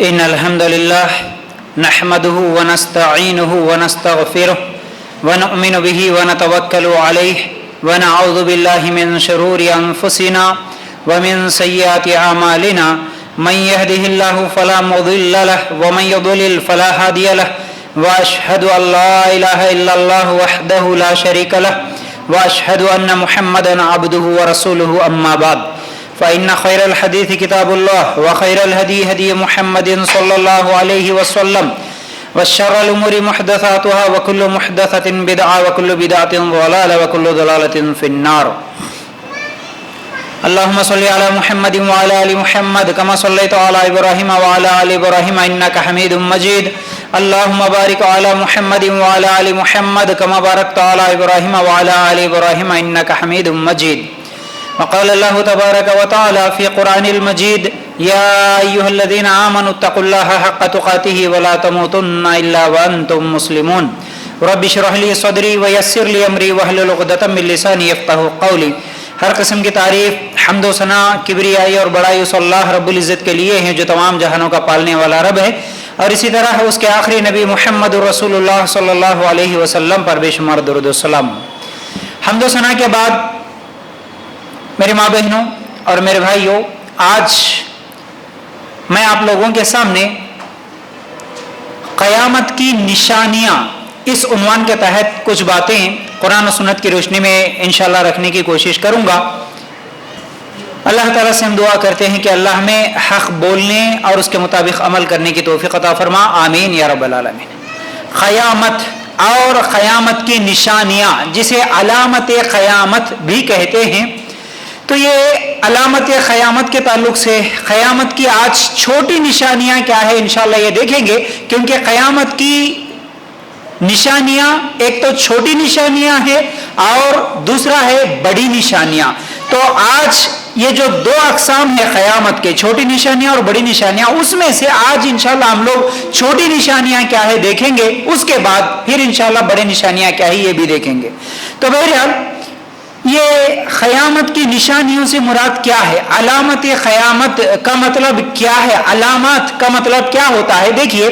إن الحمد لله نحمده ونستعينه ونستغفره ونؤمن به ونتوكل عليه ونعوذ بالله من شرور أنفسنا ومن سيئات أعمالنا من يهده الله فلا مضل له ومن يضلل فلا هادي له وأشهد أن لا إله إلا الله وحده لا شريك له وأشهد أن محمدا عبده ورسوله أما بعد فإن خير الحديث كتاب الله وخير الهدي هدي محمد صلى الله عليه وسلم وشر الأمور محدثاتها وكل محدثة بدعة وكل بدعة ضلالة وكل ضلالة في النار. اللهم صل على محمد وعلى آل محمد كما صليت على إبراهيم وعلى آل إبراهيم إنك حميد مجيد. اللهم بارك على محمد وعلى آل محمد كما باركت على إبراهيم وعلى آل إبراهيم إنك حميد مجيد. وقال الله تبارك وتعالى في قرآن المجيد: يا أيها الذين آمنوا اتقوا الله حق تقاته ولا تموتن إلا وأنتم مسلمون. رب اشرح لي صدري ويسر لي أمري واحلل عقدة من لساني يفقهوا قولي. ہر قسم کی تعریف، حمد و ثنا، کبریائی اور بڑائی اس اللہ رب العزت کے لیے ہیں جو تمام جہانوں کا پالنے والا رب ہے، اور اسی طرح اس کے آخری نبی محمد رسول اللہ صلی اللہ علیہ وسلم پر بے شمار درود و سلام. حمد و ثنا کے بعد میرے ماں بہنوں اور میرے بھائیوں، آج میں آپ لوگوں کے سامنے قیامت کی نشانیاں اس عنوان کے تحت کچھ باتیں قرآن و سنت کی روشنی میں انشاءاللہ رکھنے کی کوشش کروں گا. اللہ تعالیٰ سے ہم دعا کرتے ہیں کہ اللہ ہمیں حق بولنے اور اس کے مطابق عمل کرنے کی توفیق عطا فرما، آمین یا رب العالمین. قیامت اور قیامت کی نشانیاں، جسے علامت قیامت بھی کہتے ہیں، تو یہ علامت قیامت کے تعلق سے قیامت کی آج چھوٹی نشانیاں کیا ہے انشاءاللہ یہ دیکھیں گے، کیونکہ قیامت کی نشانیاں ایک تو چھوٹی نشانیاں ہیں اور دوسرا ہے بڑی نشانیاں. تو آج یہ جو دو اقسام ہیں قیامت کے، چھوٹی نشانیاں اور بڑی نشانیاں، اس میں سے آج انشاءاللہ ہم لوگ چھوٹی نشانیاں کیا ہے دیکھیں گے، اس کے بعد پھر انشاءاللہ بڑی نشانیاں کیا ہے یہ بھی دیکھیں گے. تو بہرحال یہ قیامت کی نشانیوں سے مراد کیا ہے، علامت قیامت کا مطلب کیا ہے، علامات کا مطلب کیا ہوتا ہے. دیکھیے،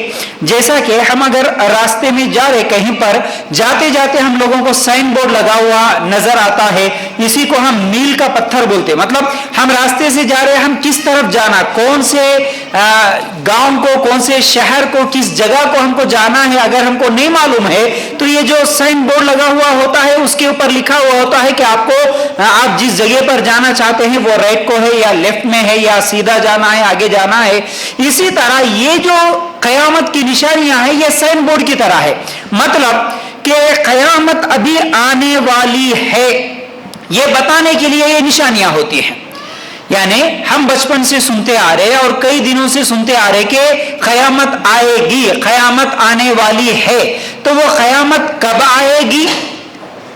جیسا کہ ہم اگر راستے میں جا رہے، کہیں پر جاتے جاتے ہم لوگوں کو سائن بورڈ لگا ہوا نظر آتا ہے، اسی کو ہم میل کا پتھر بولتے ہیں. مطلب ہم راستے سے جا رہے ہیں، ہم کس طرف جانا، کون سے گاؤں کو، کون سے شہر کو، کس جگہ کو ہم کو جانا ہے، اگر ہم کو نہیں معلوم ہے تو یہ جو سائن بورڈ لگا ہوا ہوتا ہے اس کے اوپر لکھا ہوا ہوتا ہے کہ آپ جس جگہ پر جانا چاہتے ہیں وہ رائٹ کو ہے یا لیفٹ میں ہے یا سیدھا جانا ہے، آگے جانا ہے. اسی طرح یہ جو قیامت کی نشانیاں ہیں یہ سائن بورڈ کی طرح ہے. مطلب کہ قیامت ابھی آنے والی ہے، یہ بتانے کے لیے یہ نشانیاں ہوتی ہیں. یعنی ہم بچپن سے سنتے آ رہے اور کئی دنوں سے سنتے آ رہے کہ قیامت آئے گی، قیامت آنے والی ہے. تو وہ قیامت کب آئے گی؟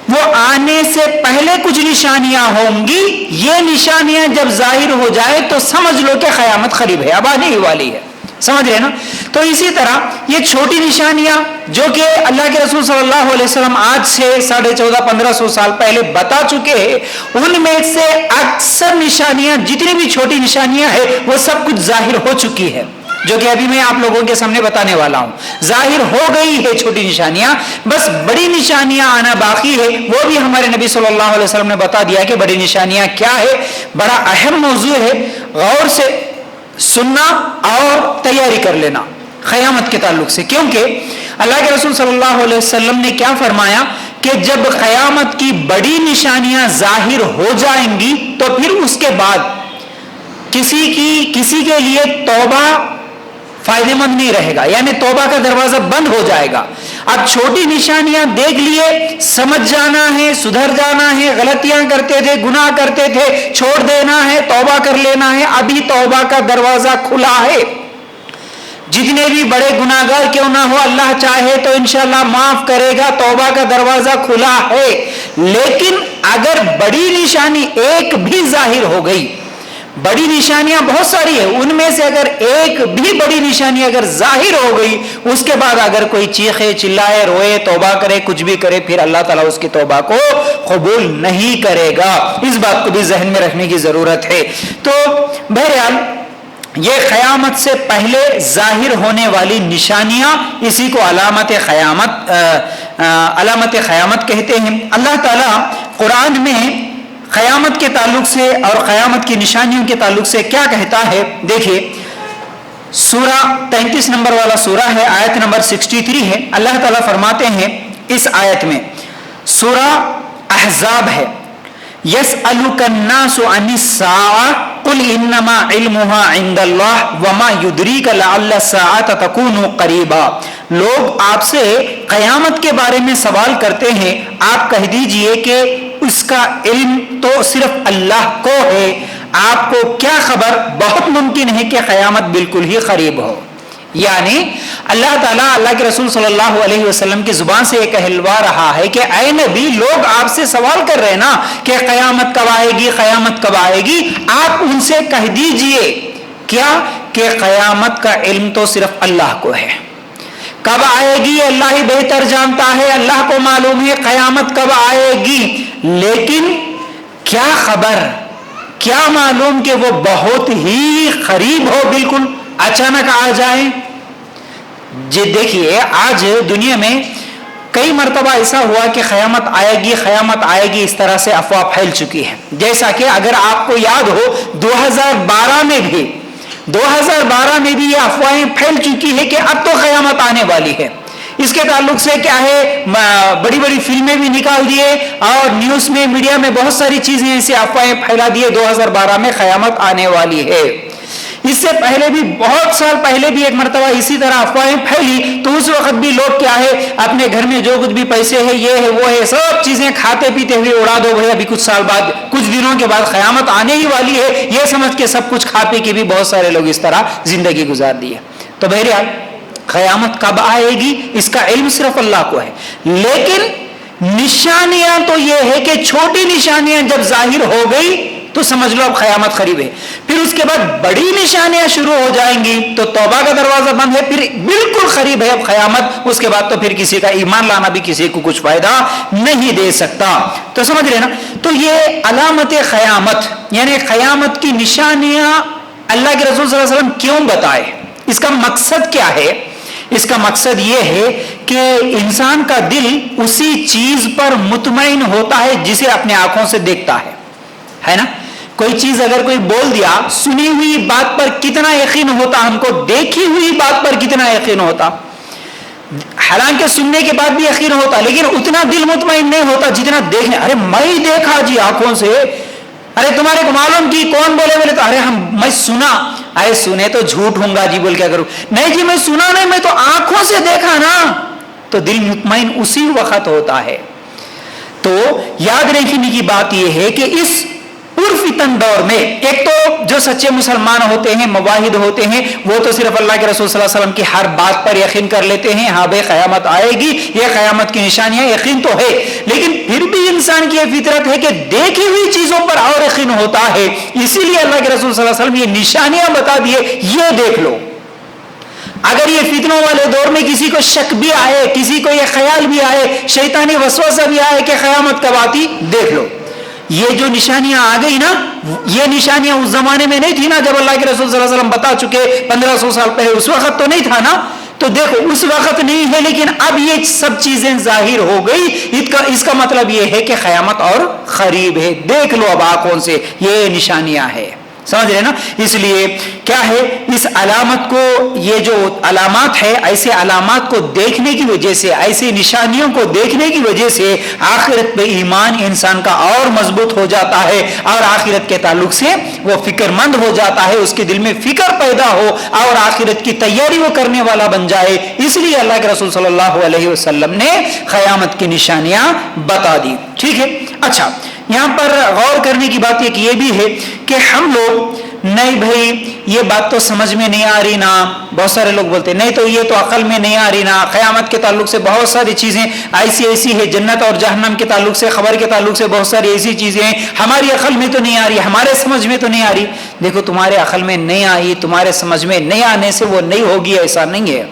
وہ آنے سے پہلے کچھ نشانیاں ہوں گی. یہ نشانیاں جب ظاہر ہو جائے تو سمجھ لو کہ قیامت قریب ہے، اب آنے ہی والی ہے. سمجھ رہے نا؟ تو اسی طرح یہ چھوٹی نشانیاں جو کہ اللہ کے رسول صلی اللہ علیہ وسلم آج سے 1450-1500 سال پہلے بتا چکے ہیں، ان میں سے اکثر نشانیاں، جتنی بھی چھوٹی نشانیاں ہیں، وہ سب کچھ ظاہر ہو چکی ہے، جو کہ ابھی میں آپ لوگوں کے سامنے بتانے والا ہوں. ظاہر ہو گئی ہے چھوٹی نشانیاں، بس بڑی نشانیاں آنا باقی ہے. وہ بھی ہمارے نبی صلی اللہ علیہ وسلم نے بتا دیا کہ بڑی نشانیاں کیا ہے. بڑا اہم موضوع ہے، غور سے سننا اور تیاری کر لینا قیامت کے تعلق سے. کیونکہ اللہ کے رسول صلی اللہ علیہ وسلم نے کیا فرمایا کہ جب قیامت کی بڑی نشانیاں ظاہر ہو جائیں گی تو پھر اس کے بعد کسی کے لیے توبہ فائدہ مند نہیں رہے گا، یعنی توبہ کا دروازہ بند ہو جائے گا. اب چھوٹی نشانیاں دیکھ لیے، سمجھ جانا ہے، سدھر جانا ہے، غلطیاں کرتے تھے، گناہ کرتے تھے، چھوڑ دینا ہے، توبہ کر لینا ہے. ابھی توبہ کا دروازہ کھلا ہے. جتنے بھی بڑے گناہگار کیوں نہ ہو، اللہ چاہے تو انشاءاللہ معاف کرے گا، توبہ کا دروازہ کھلا ہے. لیکن اگر بڑی نشانی ایک بھی ظاہر ہو گئی، بڑی نشانیاں بہت ساری ہیں، ان میں سے اگر ایک بھی بڑی نشانی اگر ظاہر ہو گئی، اس کے بعد اگر کوئی چیخے، چلائے، روئے، توبہ کرے، کچھ بھی کرے، پھر اللہ تعالیٰ اس کی توبہ کو قبول نہیں کرے گا. اس بات کو بھی ذہن میں رکھنے کی ضرورت ہے. تو بہرحال یہ قیامت سے پہلے ظاہر ہونے والی نشانیاں، اسی کو علامت قیامت کہتے ہیں۔ اللہ تعالیٰ قرآن میں قیامت کے تعلق سے اور قیامت کی نشانیوں کے تعلق سے کیا کہتا ہے؟ دیکھیے، سورہ 33 نمبر والا سورہ ہے، آیت نمبر 63 ہے۔ اللہ تعالیٰ فرماتے ہیں اس آیت میں، سورہ احزاب ہے، يَسْأَلُكَ النَّاسُ عَنِ السَّاعَةِ قُلْ إِنَّمَا عِلْمُهَا عِنْدَ اللَّهِ وَمَا يُدْرِيكَ لَعَلَّ السَّاعَةَ تَكُونُ قَرِيبًا۔ لوگ آپ سے قیامت کے بارے میں سوال کرتے ہیں، آپ کہہ دیجئے کہ اس کا علم تو صرف اللہ کو ہے، آپ کو کیا خبر، بہت ممکن ہے کہ قیامت بالکل ہی قریب ہو۔ یعنی اللہ تعالیٰ اللہ کے رسول صلی اللہ علیہ وسلم کی زبان سے یہ کہلوا رہا ہے کہ اے نبی، لوگ آپ سے سوال کر رہے ہیں نا کہ قیامت کب آئے گی، قیامت کب آئے گی، آپ ان سے کہہ دیجئے کیا کہ قیامت کا علم تو صرف اللہ کو ہے، کب آئے گی اللہ ہی بہتر جانتا ہے، اللہ کو معلوم ہے قیامت کب آئے گی، لیکن کیا خبر، کیا معلوم کہ وہ بہت ہی قریب ہو، بالکل اچانک آ جائے۔ جی دیکھیے، آج دنیا میں کئی مرتبہ ایسا ہوا کہ قیامت آئے گی، قیامت آئے گی، اس طرح سے افواہ پھیل چکی ہے۔ جیسا کہ اگر آپ کو یاد ہو 2012 میں بھی یہ افواہیں پھیل چکی ہے کہ اب تو قیامت آنے والی ہے۔ اس کے تعلق سے کیا ہے، بڑی بڑی فلمیں بھی نکال دیے اور نیوز میں، میڈیا میں بہت ساری چیزیں ایسی افواہیں پھیلا دیے 2012 میں قیامت آنے والی ہے۔ اس سے پہلے بھی بہت سال پہلے بھی ایک مرتبہ اسی طرح افواہیں پھیلی، تو اس وقت بھی لوگ کیا ہے، اپنے گھر میں جو کچھ بھی پیسے ہے، یہ ہے وہ ہے، سب چیزیں کھاتے پیتے ہوئے اڑا دو بھائی، ابھی کچھ سال بعد، کچھ دنوں کے بعد قیامت آنے ہی والی ہے، یہ سمجھ کے سب کچھ کھا پی کے بھی بہت سارے لوگ اس طرح زندگی گزار دی ہے۔ تو بہرحال قیامت کب آئے گی اس کا علم صرف اللہ کو ہے، لیکن نشانیاں تو یہ ہے کہ چھوٹی نشانیاں جب ظاہر ہو گئی تو سمجھ لو اب قیامت قریب ہے، پھر اس کے بعد بڑی نشانیاں شروع ہو جائیں گی تو توبہ کا دروازہ بند ہے، پھر بالکل قریب ہے اب قیامت، اس کے بعد تو پھر کسی کا ایمان لانا بھی کسی کو کچھ فائدہ نہیں دے سکتا۔ تو سمجھ رہے نا، تو یہ علامت قیامت یعنی قیامت کی نشانیاں اللہ کے رسول صلی اللہ علیہ وسلم کیوں بتائے، اس کا مقصد کیا ہے؟ اس کا مقصد یہ ہے کہ انسان کا دل اسی چیز پر مطمئن ہوتا ہے جسے اپنے آنکھوں سے دیکھتا ہے نا؟ کوئی چیز اگر کوئی بول دیا، سنی ہوئی بات پر کتنا یقین ہوتا ہم کو، دیکھی ہوئی بات پر کتنا یقین ہوتا، حالانکہ سننے کے بعد بھی یقین ہوتا لیکن اتنا دل مطمئن نہیں ہوتا جتنا دیکھنے، ارے میں ہی دیکھا جی آنکھوں سے، ارے تمہارے کو معلوم کی کون بولے تو ارے میں سنا، ارے سنے تو جھوٹ ہوں گا جی بول کے کروں، نہیں جی میں سنا نہیں، میں تو آنکھوں سے دیکھا نا، تو دل مطمئن اسی وقت ہوتا ہے۔ تو یاد رکھنے کی بات یہ ہے کہ اس پرفتن دور میں ایک تو جو سچے مسلمان ہوتے ہیں، مواحد ہوتے ہیں، وہ تو صرف اللہ کے رسول صلی اللہ علیہ وسلم کی ہر بات پر یقین کر لیتے ہیں، ہاں بھائی قیامت آئے گی، یہ قیامت کی نشانیاں، یقین تو ہے، لیکن پھر بھی انسان کی یہ فطرت ہے کہ دیکھی ہوئی چیزوں پر اور یقین ہوتا ہے، اسی لیے اللہ کے رسول صلی اللہ علیہ وسلم یہ نشانیاں بتا دیے، یہ دیکھ لو۔ اگر یہ فتنوں والے دور میں کسی کو شک بھی آئے، کسی کو یہ خیال بھی آئے، شیطانی وسوسہ بھی آئے کہ قیامت کب آتی، دیکھ لو۔ یہ جو نشانیاں آ گئی نا، یہ نشانیاں اس زمانے میں نہیں تھی نا جب اللہ کے رسول صلی اللہ علیہ وسلم بتا چکے 1500 سال پہلے، اس وقت تو نہیں تھا نا، تو دیکھو اس وقت نہیں ہے لیکن اب یہ سب چیزیں ظاہر ہو گئی، اس کا مطلب یہ ہے کہ قیامت اور قریب ہے، دیکھ لو اب آنکھوں سے، یہ نشانیاں ہیں، سمجھ رہے نا؟ اس لیے کیا ہے، اس علامت کو، یہ جو علامات ہے، ایسے علامات کو دیکھنے کی وجہ سے، ایسی نشانیوں کو دیکھنے کی وجہ سے آخرت پہ ایمان انسان کا اور مضبوط ہو جاتا ہے، اور آخرت کے تعلق سے وہ فکر مند ہو جاتا ہے، اس کے دل میں فکر پیدا ہو اور آخرت کی تیاری وہ کرنے والا بن جائے۔ اس لیے اللہ کے رسول صلی اللہ علیہ وسلم نے قیامت کی نشانیاں بتا دی، ٹھیک ہے؟ اچھا، یہاں پر غور کرنے کی بات یہ بھی ہے کہ ہم لوگ، نہیں بھائی یہ بات تو سمجھ میں نہیں آ رہی نا، بہت سارے لوگ بولتے ہیں نہیں تو یہ تو عقل میں نہیں آ رہی نا، قیامت کے تعلق سے بہت ساری چیزیں ایسی ہے، جنت اور جہنم کے تعلق سے، خبر کے تعلق سے بہت ساری ایسی چیزیں ہیں، ہماری عقل میں تو نہیں آ رہی، ہمارے سمجھ میں تو نہیں آ رہی۔ دیکھو، تمہارے عقل میں نہیں آئی، تمہارے سمجھ میں نہیں آنے سے وہ نہیں ہوگی، ایسا نہیں ہے،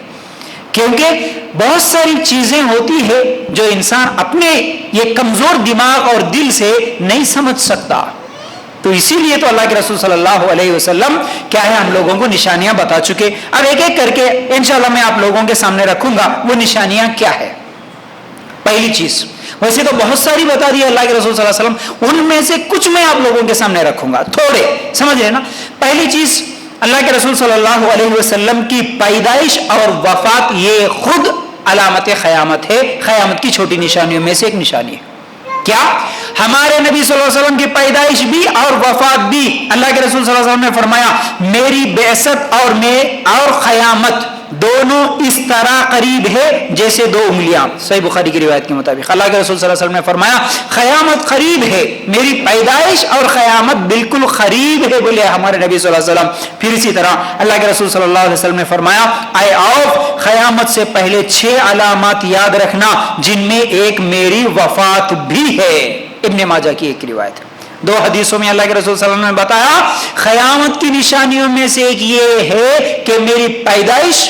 کیونکہ بہت ساری چیزیں ہوتی ہے جو انسان اپنے یہ کمزور دماغ اور دل سے نہیں سمجھ سکتا، تو اسی لیے تو اللہ کے رسول صلی اللہ علیہ وسلم کیا ہے ہم لوگوں کو نشانیاں بتا چکے. اب ایک ایک کر کے انشاءاللہ میں آپ لوگوں کے سامنے رکھوں گا وہ نشانیاں کیا ہے. پہلی چیز, ویسے تو بہت ساری بتا دی اللہ کے رسول صلی اللہ علیہ وسلم, ان میں سے کچھ میں آپ لوگوں کے سامنے رکھوں گا, تھوڑے سمجھ رہے نا. پہلی چیز, اللہ کے رسول صلی اللہ علیہ وسلم کی پیدائش اور وفات یہ خود علامت قیامت ہے, قیامت کی چھوٹی نشانیوں میں سے ایک نشانی ہے. کیا ہمارے نبی صلی اللہ علیہ وسلم کی پیدائش بھی اور وفات بھی اللہ کے رسول صلی اللہ علیہ وسلم نے فرمایا میری بعثت اور قیامت دونوں اس طرح قریب ہے جیسے دو انگلیاں. صحیح بخاری کی روایت کے مطابق اللہ کے رسول صلی اللہ علیہ وسلم نے فرمایا قیامت قریب ہے, میری پیدائش اور قیامت بالکل قریب ہے بولے ہمارے نبی صلی اللہ علیہ وسلم. پھر اسی طرح اللہ کے رسول صلی اللہ علیہ وسلم نے فرمایا اے آؤ قیامت سے پہلے 6 علامات یاد رکھنا جن میں ایک میری وفات بھی ہے. ابن ماجہ کی ایک روایت ہے. 2 حدیثوں میں اللہ کے رسول صلی اللہ علیہ وسلم نے بتایا قیامت کی نشانیوں میں سے ایک یہ ہے کہ میری پیدائش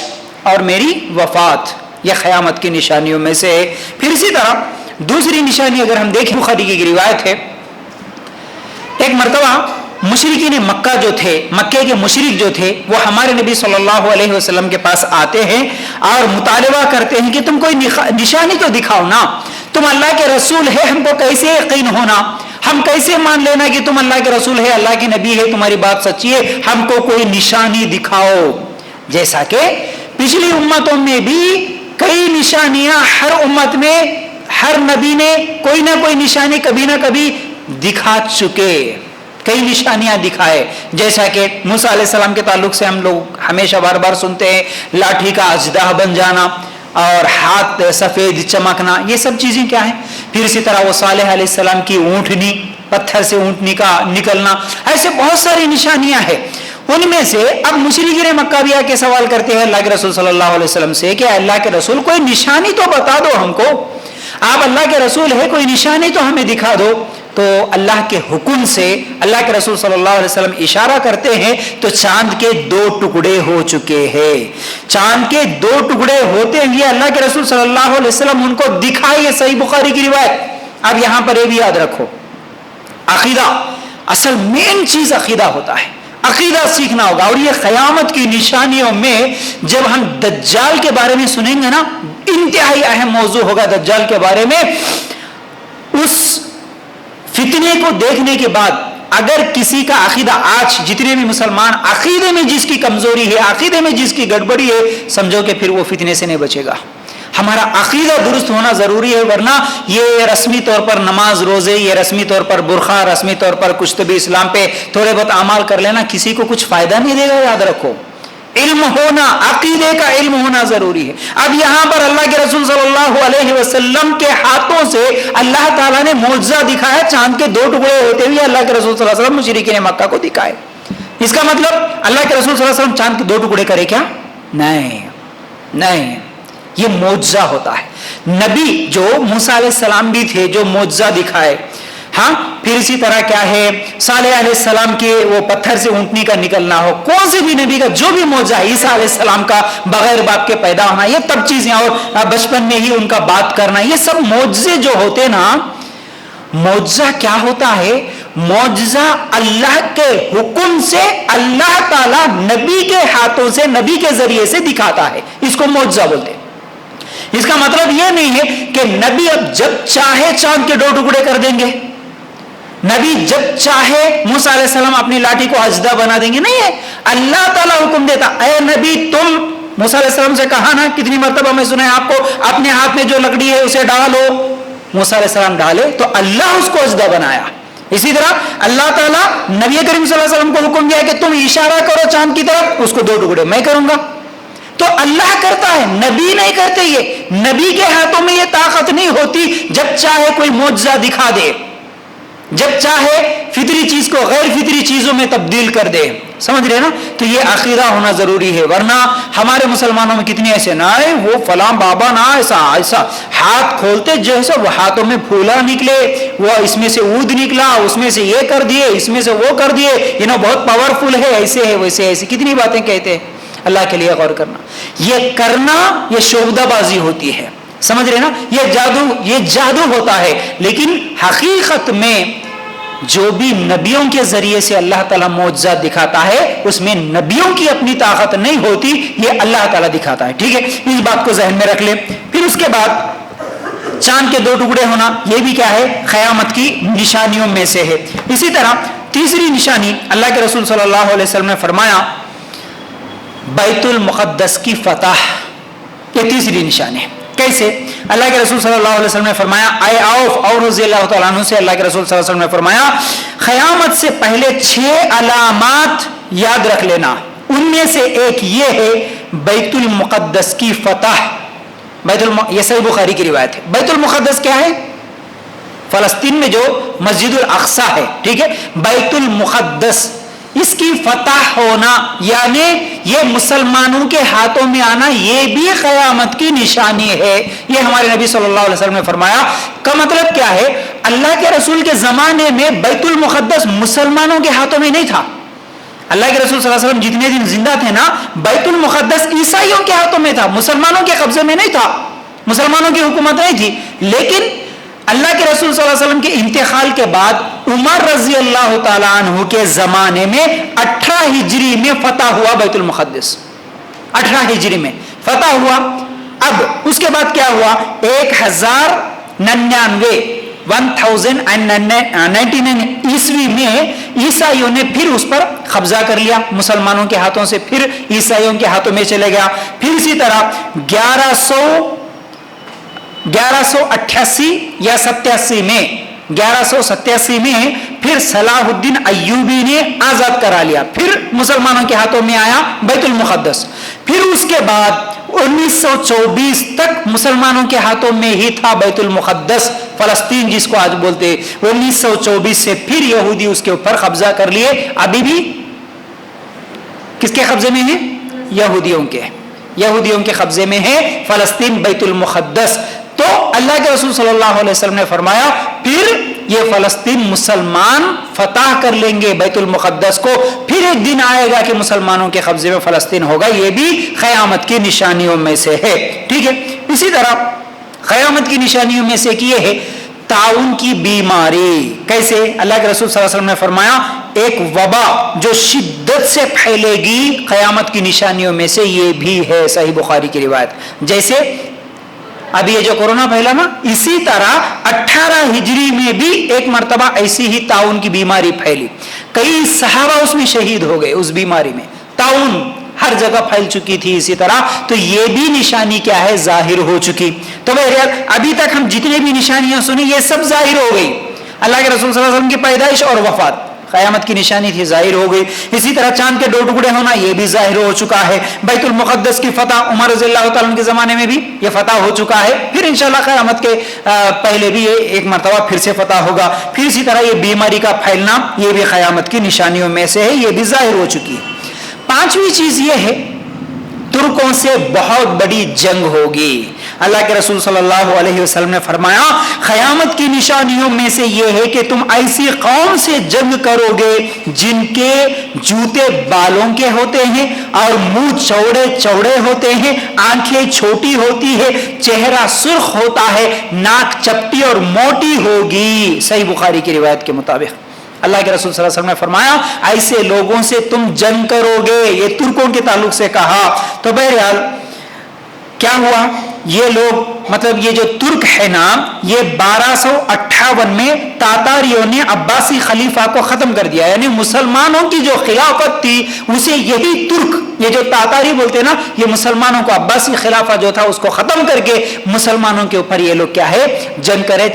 اور میری وفات, یہ قیامت کی نشانیوں میں سے ہے. پھر اسی طرح دوسری نشانی اگر ہم دیکھیں بخاری کی روایت ہے, ایک مرتبہ مشرکین مکہ جو تھے, مکے کے مشرک جو تھے وہ ہمارے نبی صلی اللہ علیہ وسلم کے پاس آتے ہیں اور مطالبہ کرتے ہیں کہ تم کوئی نشانی تو دکھاؤ نا, تم اللہ کے رسول ہے, ہم کو کیسے یقین ہونا, ہم کیسے مان لینا کہ تم اللہ کے رسول ہے, اللہ کے نبی ہے, تمہاری بات سچی ہے, ہم کو کوئی نشانی دکھاؤ. جیسا کہ پچھلی امتوں میں بھی کئی نشانیاں ہر امت میں ہر نبی نے کوئی نہ کوئی نشانی کبھی نہ کبھی دکھا چکے, کئی نشانیاں دکھائے. جیسا کہ موسیٰ علیہ السلام کے تعلق سے ہم لوگ ہمیشہ بار بار سنتے ہیں لاٹھی کا اژدہا بن جانا اور ہاتھ سفید چمکنا, یہ سب چیزیں کیا ہیں. پھر اسی طرح وہ صالح علیہ السلام کی اونٹنی, پتھر سے اونٹنی کا نکلنا, ایسے بہت ساری نشانیاں ہیں. ان میں سے اب مشرکین مکہ بھی آ کے سوال کرتے ہیں اللہ کے رسول صلی اللہ علیہ وسلم سے کہ اللہ کے رسول کوئی نشانی تو بتا دو ہم کو, آپ اللہ کے رسول ہے, کوئی نشانی تو ہمیں دکھا دو. تو اللہ کے حکم سے اللہ کے رسول صلی اللہ علیہ وسلم اشارہ کرتے ہیں تو چاند کے 2 ٹکڑے ہو چکے ہیں. چاند کے 2 ٹکڑے ہوتے ہیں, یہ اللہ کے رسول صلی اللہ علیہ وسلم ان کو دکھائے, یہ صحیح بخاری کی روایت. اب یہاں پر یہ بھی یاد رکھو عقیدہ, اصل مین چیز عقیدہ ہوتا ہے, عقیدہ سیکھنا ہوگا. اور یہ قیامت کی نشانیوں میں جب ہم دجال کے بارے میں سنیں گے نا, انتہائی اہم موضوع ہوگا دجال کے بارے میں. اس فتنے کو دیکھنے کے بعد اگر کسی کا عقیدہ, آج جتنے بھی مسلمان عقیدے میں جس کی کمزوری ہے, عقیدے میں جس کی گڑبڑی ہے, سمجھو کہ پھر وہ فتنے سے نہیں بچے گا. ہمارا عقیدہ درست ہونا ضروری ہے, ورنہ یہ رسمی طور پر نماز روزے, یہ رسمی طور پر برقع, رسمی طور پر کچھ بھی اسلام پہ تھوڑے بہت اعمال کر لینا کسی کو کچھ فائدہ نہیں دے گا. یاد رکھو علم ہونا, عقیدے کا علم ہونا ضروری ہے. اب یہاں پر اللہ کے رسول صلی اللہ علیہ وسلم کے ہاتھوں سے اللہ تعالیٰ نے معجزہ دکھایا, چاند کے 2 ٹکڑے ہوتے ہوئے اللہ کے رسول صلی اللہ علیہ وسلم مشرکین مکہ کو دکھائے. اس کا مطلب اللہ کے رسول صلی اللہ علیہ وسلم چاند کے 2 ٹکڑے کرے کیا؟ نہیں, یہ معجزہ ہوتا ہے. نبی جو موسیٰ علیہ السلام بھی تھے جو معجزہ دکھائے, ہاں. پھر اسی طرح کیا ہے صالح علیہ السلام کے وہ پتھر سے اونٹنی کا نکلنا ہو, کون سے بھی نبی کا جو بھی معجزہ, عیسیٰ علیہ السلام کا بغیر باپ کے پیدا ہونا, یہ تب چیزیں, اور بچپن میں ہی ان کا بات کرنا, یہ سب معجزے جو ہوتے نا. معجزہ کیا ہوتا ہے؟ معجزہ اللہ کے حکم سے اللہ تعالیٰ نبی کے ہاتھوں سے, نبی کے ذریعے سے دکھاتا ہے, اس کو معجزہ بولتے ہیں. اس کا مطلب یہ نہیں ہے کہ نبی اب جب چاہے چاند کے 2 ٹکڑے کر دیں گے, نبی جب چاہے موسیٰ علیہ السلام اپنی لاٹھی کو اژدہا بنا دیں گے, نہیں ہے. اللہ تعالیٰ حکم دیتا, اے نبی تم موسیٰ علیہ السلام سے کہا نا, کتنی مرتبہ میں سنا ہے آپ کو, اپنے ہاتھ میں جو لکڑی ہے اسے ڈالو. موسیٰ علیہ السلام ڈالے تو اللہ اس کو اژدہا بنایا. اسی طرح اللہ تعالیٰ نبی کریم صلی اللہ علیہ وسلم کو حکم دیا کہ تم اشارہ کرو چاند کی طرف, اس کو 2 ٹکڑے میں کروں گا. تو اللہ کرتا ہے, نبی نہیں کرتے. یہ نبی کے ہاتھوں میں یہ طاقت نہیں ہوتی جب چاہے کوئی معجزہ دکھا دے, جب چاہے فطری چیز کو غیر فطری چیزوں میں تبدیل کر دے. سمجھ رہے نا؟ تو یہ عقیدہ ہونا ضروری ہے. ورنہ ہمارے مسلمانوں میں کتنے ایسے نہ ہے, وہ فلاں بابا نہ ایسا ہاتھ کھولتے جیسا وہ ہاتھوں میں پھولا نکلے, وہ اس میں سے اود نکلا, اس میں سے یہ کر دیے, اس میں سے وہ کر دیے, یہ بہت پاورفل ہے, ایسے ہے ویسے ایسے, کتنی باتیں کہتے ہیں. اللہ کے لیے غور کرنا, یہ کرنا یہ شعبدہ بازی ہوتی ہے. سمجھ رہے نا؟ یہ جادو ہوتا ہے. لیکن حقیقت میں جو بھی نبیوں کے ذریعے سے اللہ تعالیٰ معجزات دکھاتا ہے اس میں نبیوں کی اپنی طاقت نہیں ہوتی، یہ اللہ تعالیٰ دکھاتا ہے. ٹھیک ہے، اس بات کو ذہن میں رکھ لیں. پھر اس کے بعد چاند کے 2 ٹکڑے ہونا، یہ بھی کیا ہے؟ قیامت کی نشانیوں میں سے ہے. اسی طرح تیسری نشانی اللہ کے رسول صلی اللہ علیہ وسلم نے فرمایا بیت المقدس کی فتح، یہ تیسری نشانی ہے. کیسے؟ اللہ کے رسول صلی اللہ علیہ وسلم نے فرمایا، اے عوف اور رضی اللہ تعالیٰ عنہ سے اللہ کے رسول صلی اللہ علیہ وسلم نے فرمایا قیامت سے پہلے 6 علامات یاد رکھ لینا، ان میں سے ایک یہ ہے بیت المقدس کی فتح. یہ صحیح بخاری کی روایت ہے. بیت المقدس کیا ہے؟ فلسطین میں جو مسجد الاقصی ہے. ٹھیک ہے، بیت المقدس اس کی فتح ہونا یعنی یہ مسلمانوں کے ہاتھوں میں آنا، یہ بھی قیامت کی نشانی ہے. یہ ہمارے نبی صلی اللہ علیہ وسلم نے فرمایا. کا مطلب کیا ہے؟ اللہ کے رسول کے زمانے میں بیت المقدس مسلمانوں کے ہاتھوں میں نہیں تھا. اللہ کے رسول صلی اللہ علیہ وسلم جتنے دن زندہ تھے نا، بیت المقدس عیسائیوں کے ہاتھوں میں تھا، مسلمانوں کے قبضے میں نہیں تھا، مسلمانوں کی حکومت نہیں تھی. لیکن اللہ کے رسول صلی اللہ علیہ وسلم کے انتقال کے بعد عمر رضی اللہ تعالیٰ عنہ کے زمانے میں 18 ہجری میں فتح ہوا بیت المقدس. 18 ہجری میں فتح ہوا. اب اس کے بعد کیا ہوا؟ 1099 عیسوی میں عیسائیوں نے پھر اس پر قبضہ کر لیا، مسلمانوں کے ہاتھوں سے پھر عیسائیوں کے ہاتھوں میں چلے گیا. پھر اسی طرح 1188 یا 1187 میں پھر صلاح الدین ایوبی نے آزاد کرا لیا، پھر مسلمانوں کے ہاتھوں میں آیا بیت المقدس. پھر اس کے بعد 1924 تک مسلمانوں کے ہاتھوں میں ہی تھا بیت المقدس، فلسطین جس کو آج بولتے. 1924 سے پھر یہودی اس کے اوپر قبضہ کر لیے. ابھی بھی کس کے قبضے میں ہے؟ یہودیوں کے قبضے میں ہے فلسطین، بیت المقدس. تو اللہ کے رسول صلی اللہ علیہ وسلم نے فرمایا پھر یہ فلسطین مسلمان فتح کر لیں گے بیت المقدس کو، پھر ایک دن آئے گا کہ مسلمانوں کے قبضے میں فلسطین ہوگا. یہ بھی قیامت کی نشانیوں میں سے ہے. ٹھیک ہے، اسی طرح قیامت کی نشانیوں میں سے یہ ہے تعاون کی بیماری. کیسے؟ اللہ کے رسول صلی اللہ علیہ وسلم نے فرمایا ایک وبا جو شدت سے پھیلے گی، قیامت کی نشانیوں میں سے یہ بھی ہے. صحیح بخاری کی روایت. جیسے ابھی یہ جو کورونا پھیلا نا، اسی طرح 18 ہجری میں بھی ایک مرتبہ ایسی ہی تعاون کی بیماری پھیلی. کئی صحابہ اس میں شہید ہو گئے. اس بیماری میں تعاون ہر جگہ پھیل چکی تھی. اسی طرح تو یہ بھی نشانی کیا ہے؟ ظاہر ہو چکی. تو بہرحال ابھی تک ہم جتنے بھی نشانیاں سنی یہ سب ظاہر ہو گئی. اللہ کے رسول صلی اللہ علیہ وسلم کی پیدائش اور وفات قیامت کی نشانی تھی، ظاہر ہو گئی. اسی طرح چاند کے 2 ٹکڑے ہونا یہ بھی ظاہر ہو چکا ہے. بیت المقدس کی فتح عمر رضی اللہ تعالیٰ عنہ کے زمانے میں بھی یہ فتح ہو چکا ہے. پھر انشاءاللہ قیامت کے پہلے بھی یہ ایک مرتبہ پھر سے فتح ہوگا. پھر اسی طرح یہ بیماری کا پھیلنا یہ بھی قیامت کی نشانیوں میں سے ہے، یہ بھی ظاہر ہو چکی ہے. 5ویں چیز یہ ہے ترکوں سے بہت بڑی جنگ ہوگی. اللہ کے رسول صلی اللہ علیہ وسلم نے فرمایا قیامت کی نشانیوں میں سے یہ ہے کہ تم ایسی قوم سے جنگ کرو گے جن کے جوتے بالوں کے ہوتے ہیں اور منہ چوڑے چوڑے ہوتے ہیں، آنکھیں چھوٹی ہوتی ہے، چہرہ سرخ ہوتا ہے، ناک چپٹی اور موٹی ہوگی. صحیح بخاری کی روایت کے مطابق اللہ کے رسول صلی اللہ علیہ وسلم نے فرمایا ایسے لوگوں سے تم جنگ کرو گے. یہ ترکوں کے تعلق سے کہا. تو بہرحال کیا ہوا؟ یہ لوگ مطلب یہ جو ترک ہے نا، یہ 1258 میں تاتاریوں نے عباسی خلیفہ کو ختم کر دیا. یعنی مسلمانوں کی جو خلافت تھی اسے یہی ترک، یہ جو تاتاری بولتے نا، یہ مسلمانوں کو عباسی خلافہ جو تھا اس کو ختم کر کے مسلمانوں کے اوپر یہ لوگ کیا ہے؟ جنگ کرے.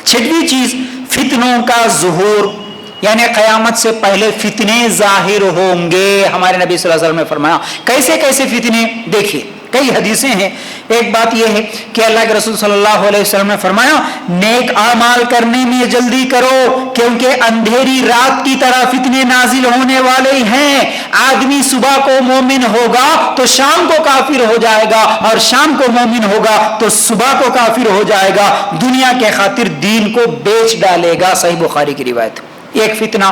6ویں چیز فتنوں کا ظہور، یعنی قیامت سے پہلے فتنے ظاہر ہوں گے. ہمارے نبی صلی اللہ علیہ وسلم نے فرمایا کیسے کیسے فتنے؟ دیکھیے کئی حدیثیں ہیں. ایک بات یہ ہے کہ اللہ کے رسول صلی اللہ علیہ وسلم نے فرمایا نیک اعمال کرنے میں جلدی کرو کیونکہ اندھیری رات کی طرح فتنے نازل ہونے والے ہیں. آدمی صبح کو مومن ہوگا تو شام کو کافر ہو جائے گا، اور شام کو مومن ہوگا تو صبح کو کافر ہو جائے گا، دنیا کے خاطر دین کو بیچ ڈالے گا. صحیح بخاری کی روایت. ایک فتنہ.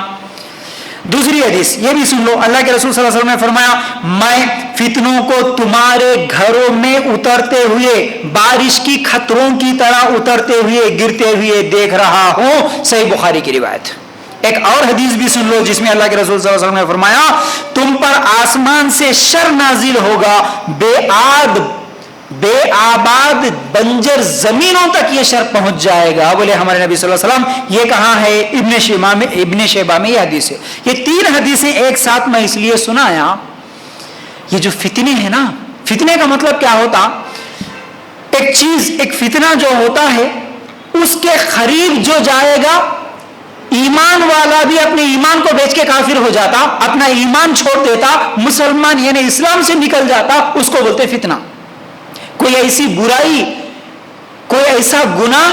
دوسری حدیث یہ بھی سن لو. اللہ کے رسول صلی اللہ علیہ وسلم نے فرمایا میں فتنوں کو تمہارے گھروں میں اترتے ہوئے بارش کی خطروں کی طرح اترتے ہوئے گرتے ہوئے دیکھ رہا ہوں. صحیح بخاری کی روایت. ایک اور حدیث بھی سن لو جس میں اللہ کے رسول صلی اللہ علیہ وسلم نے فرمایا تم پر آسمان سے شر نازل ہوگا، بے آباد بنجر زمینوں تک یہ شر پہنچ جائے گا۔ بولے ہمارے نبی صلی اللہ علیہ وسلم، یہ کہاں ہے؟ ابن شیبہ میں یہ حدیث ہے۔ یہ 3 حدیثیں ایک ساتھ میں اس لیے سنایا، یہ جو فتنے ہیں نا، فتنے کا مطلب کیا ہوتا؟ ایک چیز، ایک فتنہ جو ہوتا ہے اس کے قریب جو جائے گا، ایمان والا بھی اپنے ایمان کو بیچ کے کافر ہو جاتا، اپنا ایمان چھوڑ دیتا، مسلمان یعنی اسلام سے نکل جاتا، اس کو بولتے فتنہ۔ کوئی ایسی برائی، کوئی ایسا گناہ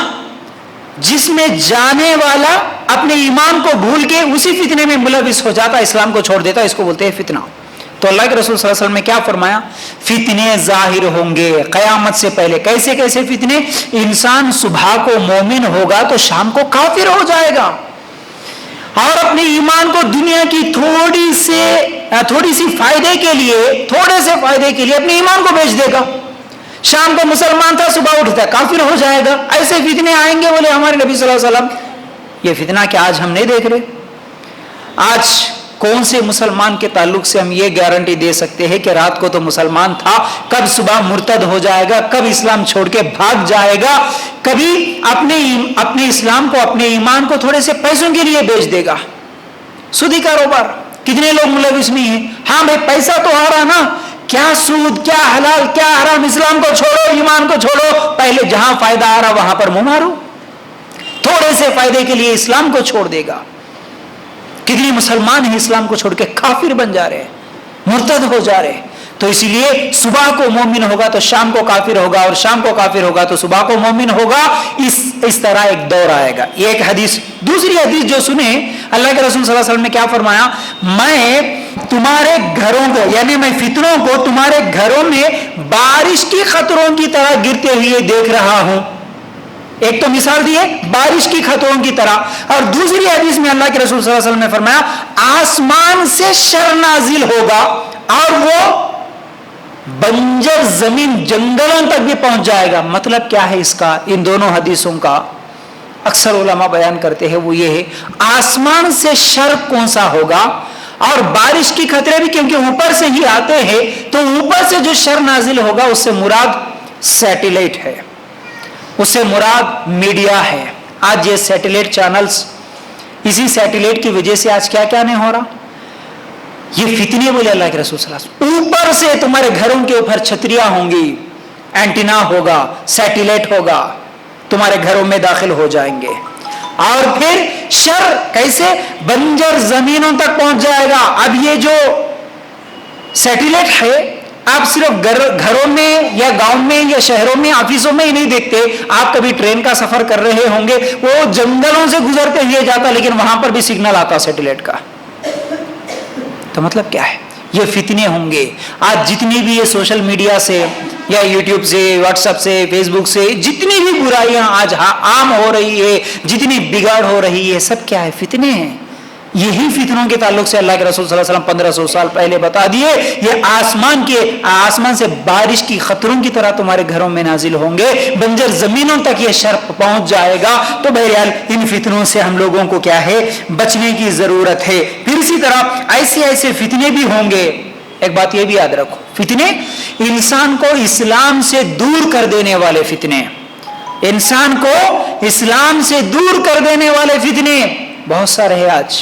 جس میں جانے والا اپنے ایمان کو بھول کے اسی فتنے میں ملوث ہو جاتا، اسلام کو چھوڑ دیتا، اس کو بولتے ہیں فتنہ۔ تو اللہ کے رسول صلی اللہ علیہ وسلم نے کیا فرمایا؟ فتنے ظاہر ہوں گے قیامت سے پہلے۔ کیسے کیسے فتنے؟ انسان صبح کو مومن ہوگا تو شام کو کافر ہو جائے گا، اور اپنے ایمان کو دنیا کی تھوڑی سی فائدے کے لیے، تھوڑے سے فائدے کے لیے اپنے ایمان کو بیچ دے گا۔ شام کو مسلمان تھا، صبح اٹھتا کافر ہو جائے گا۔ ایسے فتنے آئیں گے، بولے ہمارے نبی صلی اللہ علیہ وسلم۔ یہ فتنہ کیا آج ہم نہیں دیکھ رہے؟ آج کون سے مسلمان کے تعلق سے ہم یہ گارنٹی دے سکتے ہیں کہ رات کو تو مسلمان تھا، کب صبح مرتد ہو جائے گا، کب اسلام چھوڑ کے بھاگ جائے گا، کبھی اپنے اسلام کو، اپنے ایمان کو تھوڑے سے پیسوں کے لیے بیچ دے گا؟ سودی کاروبار کتنے لوگ ملوث نہیں ہیں؟ ہاں بھائی پیسہ تو آ رہا نا، کیا سود، کیا حلال، کیا حرام، اسلام کو چھوڑو، ایمان کو چھوڑو، پہلے جہاں فائدہ آ رہا وہاں پر منہ مارو۔ تھوڑے سے فائدے کے لیے اسلام کو چھوڑ دے گا۔ کتنے مسلمان ہیں اسلام کو چھوڑ کے کافر بن جا رہے ہیں، مرتد ہو جا رہے ہیں۔ تو اسی لیے صبح کو مومن ہوگا تو شام کو کافر ہوگا، اور شام کو کافر ہوگا تو صبح کو مومن ہوگا۔ اس طرح ایک دور آئے گا۔ یہ ایک حدیث۔ دوسری حدیث جو سنے، اللہ کے رسول صلی اللہ علیہ وسلم نے کیا فرمایا؟ میں تمہارے گھروں کو، یعنی میں فتنوں کو تمہارے گھروں میں بارش کی قطروں کی طرح گرتے ہوئے دیکھ رہا ہوں۔ ایک تو مثال دی ہے بارش کی قطروں کی طرح، اور دوسری حدیث میں اللہ کے رسول صلی اللہ علیہ وسلم نے فرمایا آسمان سے شر نازل ہوگا، اور وہ بنجر زمین جنگلوں تک بھی پہنچ جائے گا۔ مطلب کیا ہے اس کا؟ ان دونوں حدیثوں کا اکثر علماء بیان کرتے ہیں وہ یہ ہے، آسمان سے شر کون سا ہوگا، اور بارش کی خطرے بھی کیونکہ اوپر سے ہی آتے ہیں، تو اوپر سے جو شر نازل ہوگا اس سے مراد سیٹلائٹ ہے، اس سے مراد میڈیا ہے۔ آج یہ سیٹلائٹ چینلز، اسی سیٹلائٹ کی وجہ سے آج کیا کیا نہیں ہو رہا؟ یہ فتنے بولے اللہ کے رسول صلی اللہ علیہ وسلم۔ اوپر سے تمہارے گھروں کے اوپر چھتریاں ہوں گی، اینٹینا ہوگا، سیٹلائٹ ہوگا، تمہارے گھروں میں داخل ہو جائیں گے، اور پھر شر کیسے؟ بنجر زمینوں تک پہنچ جائے گا۔ اب یہ جو سیٹلائٹ ہے آپ صرف گھروں میں یا گاؤں میں یا شہروں میں، آفسوں میں ہی نہیں دیکھتے، آپ کبھی ٹرین کا سفر کر رہے ہوں گے، وہ جنگلوں سے گزرتے ہوئے جاتا، لیکن وہاں پر بھی سگنل آتا سیٹلائٹ کا۔ تو مطلب کیا ہے؟ یہ فتنے ہوں گے۔ آج جتنی بھی یہ سوشل میڈیا سے یا یوٹیوب سے، واٹس ایپ سے، فیس بک سے جتنی بھی برائیاں آج عام ہو رہی ہے، جتنی بگاڑ ہو رہی ہے، سب کیا ہے؟ فتنے ہیں۔ یہی فتنوں کے تعلق سے اللہ کے رسول صلی اللہ علیہ وسلم 1500 سال پہلے بتا دیے، یہ آسمان سے بارش کی قطروں کی طرح تمہارے گھروں میں نازل ہوں گے، بنجر زمینوں تک یہ شر پہنچ جائے گا۔ تو بہرحال ان فتنوں سے ہم لوگوں کو کیا ہے؟ بچنے کی ضرورت ہے۔ پھر اسی طرح ایسے فتنے بھی ہوں گے۔ ایک بات یہ بھی یاد رکھو، فتنے انسان کو اسلام سے دور کر دینے والے فتنے، انسان کو اسلام سے دور کر دینے والے فتنے بہت سارے ہیں۔ آج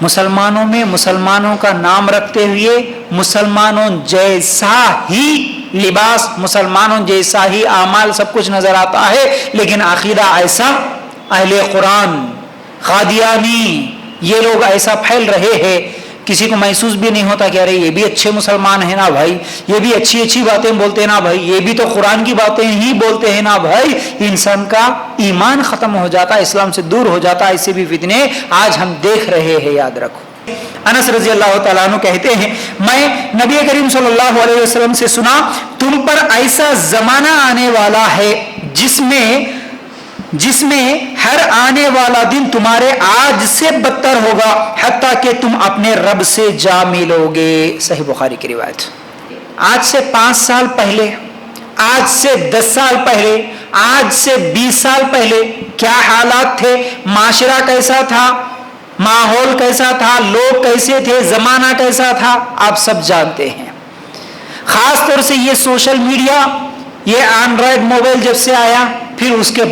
مسلمانوں میں مسلمانوں کا نام رکھتے ہوئے مسلمانوں جیسا ہی لباس، مسلمانوں جیسا ہی اعمال، سب کچھ نظر آتا ہے، لیکن عقیدہ ایسا، اہل قرآن، قادیانی، یہ لوگ ایسا پھیل رہے ہیں، کسی کو محسوس بھی نہیں ہوتا کہ ارے یہ بھی اچھے مسلمان ہیں نا بھائی، یہ بھی اچھی اچھی باتیں بولتے ہیں نا بھائی، یہ بھی تو قرآن کی باتیں ہی بولتے ہیں نا بھائی۔ انسان کا ایمان ختم ہو جاتا ہے، اسلام سے دور ہو جاتا ہے۔ ایسے بھی فتنے آج ہم دیکھ رہے ہیں، یاد رکھو۔ انس رضی اللہ تعالیٰ عنہ کہتے ہیں، میں نبی کریم صلی اللہ علیہ وسلم سے سنا، تم پر ایسا زمانہ آنے والا ہے جس میں ہر آنے والا دن تمہارے آج سے بدتر ہوگا، حتیٰ کہ تم اپنے رب سے جا ملو گے۔ صحیح بخاری کی روایت۔ آج سے 5 سال پہلے، آج سے 10 سال پہلے، آج سے 20 سال پہلے کیا حالات تھے، معاشرہ کیسا تھا، ماحول کیسا تھا، لوگ کیسے تھے، زمانہ کیسا تھا، آپ سب جانتے ہیں۔ خاص طور سے یہ سوشل میڈیا، یہ اینڈرائڈ موبائل جب سے آیا، پھر اس کے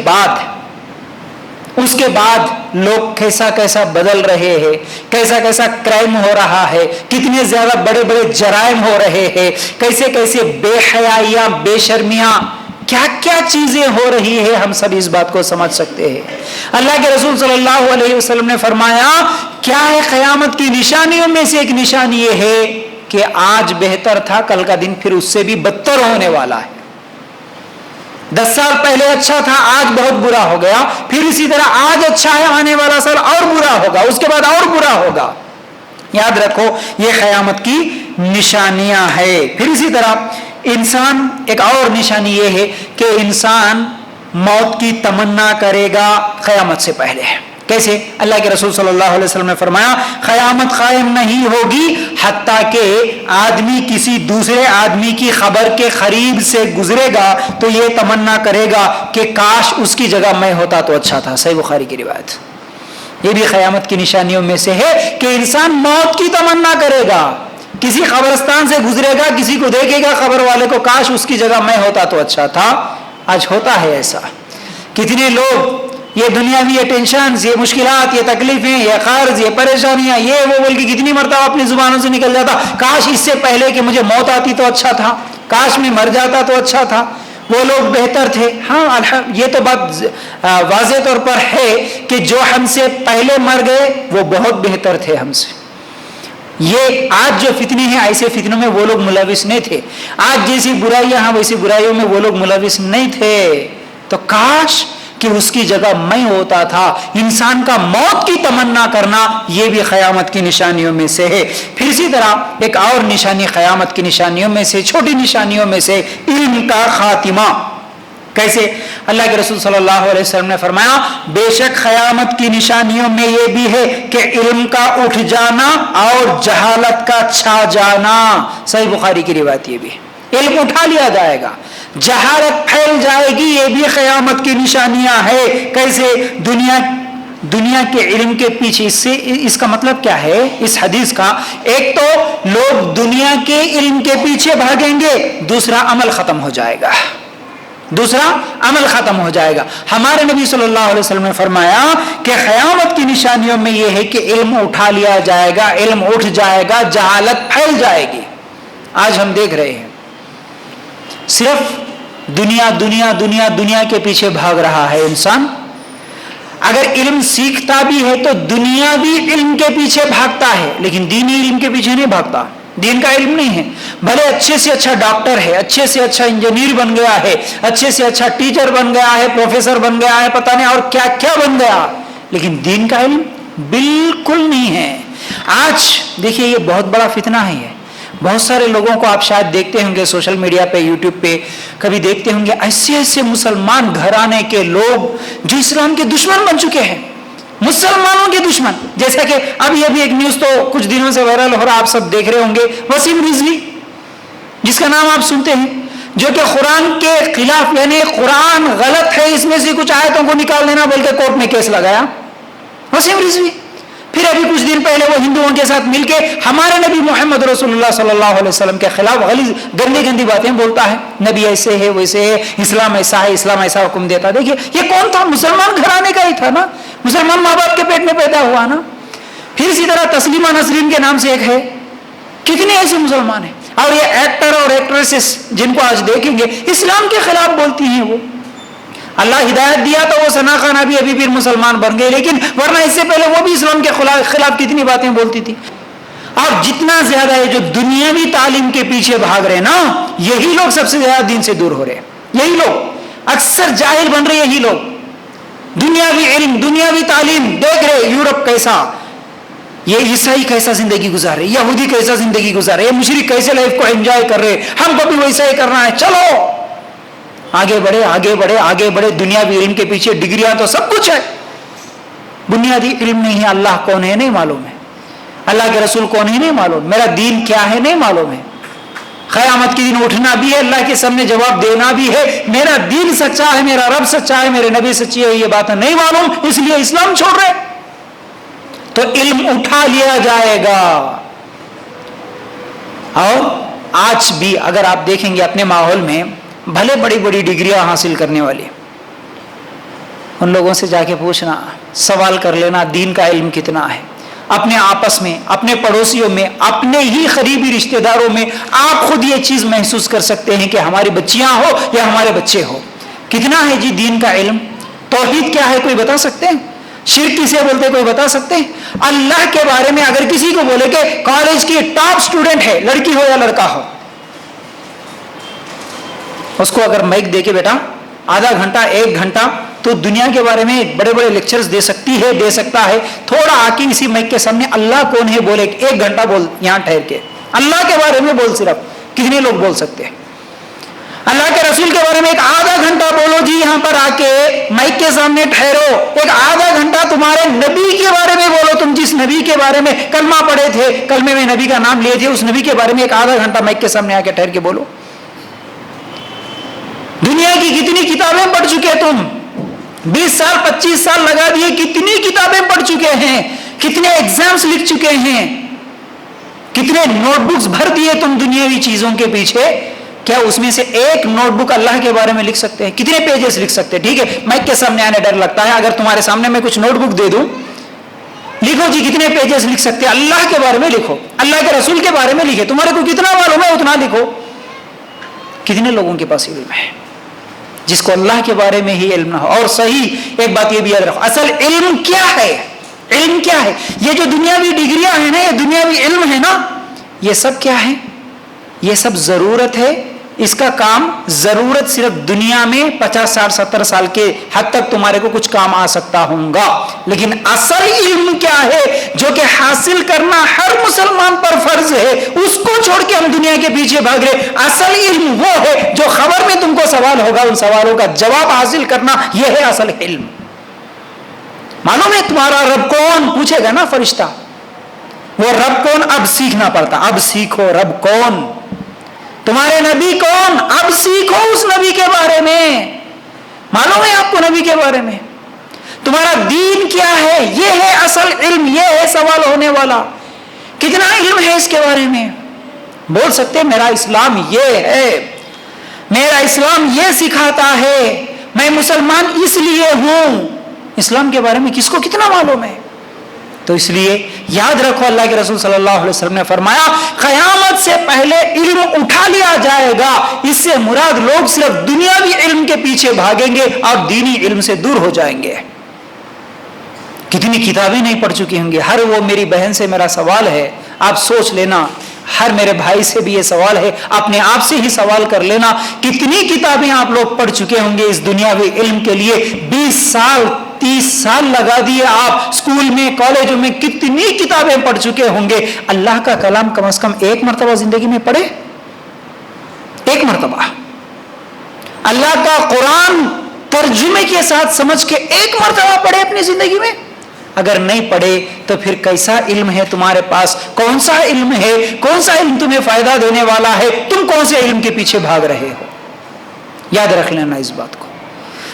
بعد لوگ کیسا کیسا بدل رہے ہیں، کیسا کیسا کرائم ہو رہا ہے، کتنے زیادہ بڑے بڑے جرائم ہو رہے ہیں، کیسے کیسے بے حیائیاں، بے شرمیاں، کیا کیا چیزیں ہو رہی ہے، ہم سب اس بات کو سمجھ سکتے ہیں۔ اللہ کے رسول صلی اللہ علیہ وسلم نے فرمایا، کیا ہے قیامت کی نشانیوں میں سے ایک نشانی یہ ہے کہ آج بہتر تھا، کل کا دن پھر اس سے بھی بدتر ہونے والا ہے۔ 10 سال پہلے اچھا تھا، آج بہت برا ہو گیا، پھر اسی طرح آج اچھا ہے، آنے والا سال اور برا ہوگا، اس کے بعد اور برا ہوگا۔ یاد رکھو یہ قیامت کی نشانیاں ہیں۔ پھر اسی طرح انسان، ایک اور نشانی یہ ہے کہ انسان موت کی تمنا کرے گا قیامت سے پہلے۔ کیسے؟ اللہ کے رسول صلی اللہ علیہ وسلم نے فرمایا، قیامت قائم نہیں ہوگی حتیٰ کہ آدمی کسی دوسرے آدمی کی خبر کے قریب سے گزرے گا تو یہ تمنا کرے گا کہ کاش اس کی جگہ میں ہوتا تو اچھا تھا۔ صحیح بخاری کی روایت۔ یہ بھی قیامت کی نشانیوں میں سے ہے کہ انسان موت کی تمنا کرے گا، کسی قبرستان سے گزرے گا، کسی کو دیکھے گا قبر والے کو، کاش اس کی جگہ میں ہوتا تو اچھا تھا۔ آج ہوتا ہے ایسا۔ کتنے لوگ یہ دنیاوی، یہ ٹینشنز، یہ مشکلات، یہ تکلیفیں، یہ قرض، یہ پریشانیاں، یہ وہ بول کے کتنی مرتبہ اپنی زبانوں سے نکل جاتا، کاش اس سے پہلے کہ مجھے موت آتی تو اچھا تھا، کاش میں مر جاتا تو اچھا تھا، وہ لوگ بہتر تھے۔ ہاں یہ تو بات واضح طور پر ہے کہ جو ہم سے پہلے مر گئے وہ بہت بہتر تھے ہم سے۔ یہ آج جو فتنے ہیں، ایسے فتنوں میں وہ لوگ ملوث نہیں تھے۔ آج جیسی برائیاں ہیں ویسی برائیوں میں وہ لوگ ملوث نہیں تھے۔ تو کاش کہ اس کی جگہ میں ہوتا تھا۔ انسان کا موت کی تمنا کرنا یہ بھی قیامت کی نشانیوں میں سے ہے۔ پھر اسی طرح ایک اور نشانی قیامت کی نشانیوں میں سے، چھوٹی نشانیوں میں سے، علم کا خاتمہ۔ کیسے؟ اللہ کے رسول صلی اللہ علیہ وسلم نے فرمایا، بے شک قیامت کی نشانیوں میں یہ بھی ہے کہ علم کا اٹھ جانا اور جہالت کا چھا جانا۔ صحیح بخاری کی روایت۔ یہ بھی علم اٹھا لیا جائے گا، جہالت پھیل جائے گی، یہ بھی قیامت کی نشانیاں ہے۔ کیسے؟ دنیا کے علم کے پیچھے، اس کا مطلب کیا ہے اس حدیث کا؟ ایک تو لوگ دنیا کے علم کے پیچھے بھاگیں گے، دوسرا عمل ختم ہو جائے گا، ہمارے نبی صلی اللہ علیہ وسلم نے فرمایا کہ قیامت کی نشانیوں میں یہ ہے کہ علم اٹھا لیا جائے گا، علم اٹھ جائے گا، جہالت پھیل جائے گی۔ آج ہم دیکھ رہے ہیں صرف دنیا کے پیچھے بھاگ رہا ہے انسان۔ اگر علم سیکھتا بھی ہے تو دنیاوی علم کے پیچھے بھاگتا ہے، لیکن دینی علم کے پیچھے نہیں بھاگتا۔ دین کا علم نہیں ہے، بھلے اچھے سے اچھا ڈاکٹر ہے، اچھے سے اچھا انجینئر بن گیا ہے، اچھے سے اچھا ٹیچر بن گیا ہے، پروفیسر بن گیا ہے، پتہ نہیں اور کیا کیا بن گیا، لیکن دین کا علم بالکل نہیں ہے۔ آج دیکھیے یہ بہت بڑا فتنہ ہے۔ یہ بہت سارے لوگوں کو آپ شاید دیکھتے ہوں گے سوشل میڈیا پہ، یوٹیوب پہ کبھی دیکھتے ہوں گے، ایسے مسلمان گھرانے کے لوگ جو اسلام کے دشمن بن چکے ہیں، مسلمانوں کے دشمن۔ جیسا کہ ابھی ایک نیوز تو کچھ دنوں سے وائرل ہو رہا، آپ سب دیکھ رہے ہوں گے، وسیم رضوی جس کا نام آپ سنتے ہیں، جو کہ قرآن کے خلاف، یعنی قرآن غلط ہے اس میں سے کچھ آیتوں کو نکال دینا بول کے کورٹ میں کیس لگایا، وسیم رضوی۔ پھر ابھی کچھ دن پہلے وہ ہندوؤں کے ساتھ مل کے ہمارے نبی محمد رسول اللہ صلی اللہ علیہ وسلم کے خلاف غلیظ گندی باتیں بولتا ہے، نبی ایسے ہے ویسے ہے، اسلام ایسا ہے، اسلام ایسا حکم دیتا۔ دیکھیے یہ کون تھا؟ مسلمان گھرانے کا ہی تھا نا، مسلمان ماں باپ کے پیٹ میں پیدا ہوا نا۔ پھر اسی طرح تسلیمہ نسرین کے نام سے ایک ہے، کتنے ایسے مسلمان ہیں، اور یہ ایکٹر اور ایکٹریسز جن کو آج دیکھیں گے اسلام کے خلاف بولتی ہیں۔ وہ اللہ ہدایت دیا تو وہ ثنا خان ابھی پھر مسلمان بن گئے، لیکن ورنہ اس سے پہلے وہ بھی اسلام کے خلاف کتنی باتیں بولتی تھی۔ اور جتنا زیادہ ہے جو دنیاوی تعلیم کے پیچھے بھاگ رہے نا، یہی لوگ سب سے زیادہ دین سے دور ہو رہے ہیں۔ یہی لوگ اکثر جاہل بن رہے، یہی لوگ دنیاوی علم، دنیاوی تعلیم دیکھ رہے، یورپ کیسا، یہ عیسائی کیسا زندگی گزارے، یہودی کیسا زندگی گزارے، یہ مشرک کیسے لائف کو انجوائے کر رہے، ہم کو بھی ویسا ہی کرنا ہے، چلو آگے بڑھے۔ دنیاوی علم کے پیچھے ڈگریاں تو سب کچھ ہے، بنیادی علم نہیں ہے، اللہ کون ہے نہیں معلوم ہے، اللہ کے رسول کون ہے نہیں معلوم، میرا دین کیا ہے نہیں معلوم ہے۔ قیامت کے دن اٹھنا بھی ہے, اللہ کے سامنے جواب دینا بھی ہے. میرا دین سچا ہے, میرا رب سچا ہے, میرے نبی سچی ہے, یہ باتیں نہیں معلوم, اس لیے اسلام چھوڑ رہے, تو علم اٹھا لیا جائے گا. اور آج بھی اگر آپ دیکھیں گے اپنے ماحول میں, بھلے بڑی بڑی ڈگریاں حاصل کرنے والے, ان لوگوں سے جا کے پوچھنا, سوال کر لینا دین کا علم کتنا ہے. اپنے آپس میں, اپنے پڑوسیوں میں, اپنے ہی قریبی رشتہ داروں میں آپ خود یہ چیز محسوس کر سکتے ہیں کہ ہماری بچیاں ہو یا ہمارے بچے ہو, کتنا ہے جی دین کا علم. توحید کیا ہے کوئی بتا سکتے ہیں؟ شرک کسے بولتے کوئی بتا سکتے ہیں؟ اللہ کے بارے میں اگر کسی کو بولے کہ کالج کی ٹاپ سٹوڈنٹ ہے, لڑکی ہو یا لڑکا ہو, اس کو اگر مائک دے کے بیٹا آدھا گھنٹہ 1 گھنٹہ تو دنیا کے بارے میں بڑے بڑے لیکچرز دے سکتا ہے, تھوڑا آ کے اسی مائک کے سامنے اللہ کون ہے بولے, 1 گھنٹہ بول, یہاں ٹھہر کے اللہ کے بارے میں بول, صرف کتنے لوگ بول سکتے ہیں؟ اللہ کے رسول کے بارے میں 1 آدھا گھنٹہ بولو جی, یہاں پر آ کے مائک کے سامنے ٹھہرو, 1 آدھا گھنٹہ تمہارے نبی کے بارے میں بولو, تم جس نبی کے بارے میں کلمہ پڑھے تھے, کلمے میں نبی کا نام لیے تھے, اس نبی کے بارے میں 1 آدھا گھنٹہ مائک کے سامنے آ کے ٹھہر کے بولو. دنیا کی کتنی کتابیں پڑھ چکے تم, 20 سال 25 سال لگا دیے, کتنی کتابیں پڑھ چکے ہیں, کتنے ایگزامز لکھ چکے ہیں, کتنے نوٹ بکس بھر دیے تم دنیاوی چیزوں کے پیچھے, کیا اس میں سے 1 نوٹ بک اللہ کے بارے میں لکھ سکتے ہیں؟ کتنے پیجز لکھ سکتے ہیں؟ ٹھیک ہے, مائک کے سامنے آنے ڈر لگتا ہے, اگر تمہارے سامنے میں کچھ نوٹ بک دے دوں, لکھو جی کتنے پیجز لکھ سکتے ہیں, اللہ کے بارے میں لکھو, اللہ کے رسول کے بارے میں لکھے, تمہارے کو کتنا معلوم ہے اتنا لکھو. کتنے لوگوں کے پاس علم ہے جس کو اللہ کے بارے میں ہی علم نہ ہو؟ اور صحیح ایک بات یہ بھی یاد رکھو, اصل علم کیا ہے؟ علم کیا ہے؟ یہ جو دنیاوی ڈگریاں ہیں نا, یہ دنیاوی علم ہے نا, یہ سب کیا ہے؟ یہ سب ضرورت ہے. اس کا کام ضرورت صرف دنیا میں 50 60 70 سال کے حد تک تمہارے کو کچھ کام آ سکتا ہوگا, لیکن اصل علم کیا ہے جو کہ حاصل کرنا ہر مسلمان پر فرض ہے, اس کو چھوڑ کے ہم دنیا کے پیچھے بھاگ رہے. اصل علم وہ ہے جو خبر میں تم کو سوال ہوگا, ان سوالوں کا جواب حاصل کرنا, یہ ہے اصل علم. معلوم ہے تمہارا رب کون؟ پوچھے گا نا فرشتہ, وہ رب کون؟ اب سیکھنا پڑتا, اب سیکھو رب کون, تمہارے نبی کون, اب سیکھو اس نبی کے بارے میں. معلوم ہے آپ کو نبی کے بارے میں تمہارا دین کیا ہے, یہ ہے اصل علم, یہ ہے سوال ہونے والا. کتنا علم ہے اس کے بارے میں؟ بول سکتے میرا اسلام یہ ہے, میرا اسلام یہ سکھاتا ہے, میں مسلمان اس لیے ہوں. اسلام کے بارے میں کس کو کتنا معلوم ہے؟ تو اس لیے یاد رکھو, اللہ کے رسول صلی اللہ علیہ وسلم نے فرمایا قیامت سے پہلے علم اٹھا لیا جائے گا. اس سے مراد لوگ صرف دنیاوی علم کے پیچھے بھاگیں گے اور دینی علم سے دور ہو جائیں گے. کتنی کتابیں نہیں پڑھ چکی ہوں گی. ہر وہ میری بہن سے میرا سوال ہے, آپ سوچ لینا, ہر میرے بھائی سے بھی یہ سوال ہے, اپنے آپ سے ہی سوال کر لینا, کتنی کتابیں آپ لوگ پڑھ چکے ہوں گے اس دنیاوی علم کے لیے. 20 سال 30 سال لگا دیے آپ اسکول میں, کالجوں میں, کتنی کتابیں پڑھ چکے ہوں گے. اللہ کا کلام کم از کم 1 مرتبہ زندگی میں پڑھے, 1 مرتبہ. اللہ کا قرآن ترجمے کے ساتھ سمجھ کے 1 مرتبہ پڑھے اپنی زندگی میں. اگر نہیں پڑھے تو پھر کیسا علم ہے تمہارے پاس؟ کون سا علم ہے؟ کون سا علم تمہیں فائدہ دینے والا ہے؟ تم کون سے علم کے پیچھے بھاگ رہے ہو؟ یاد رکھ لینا اس بات کو.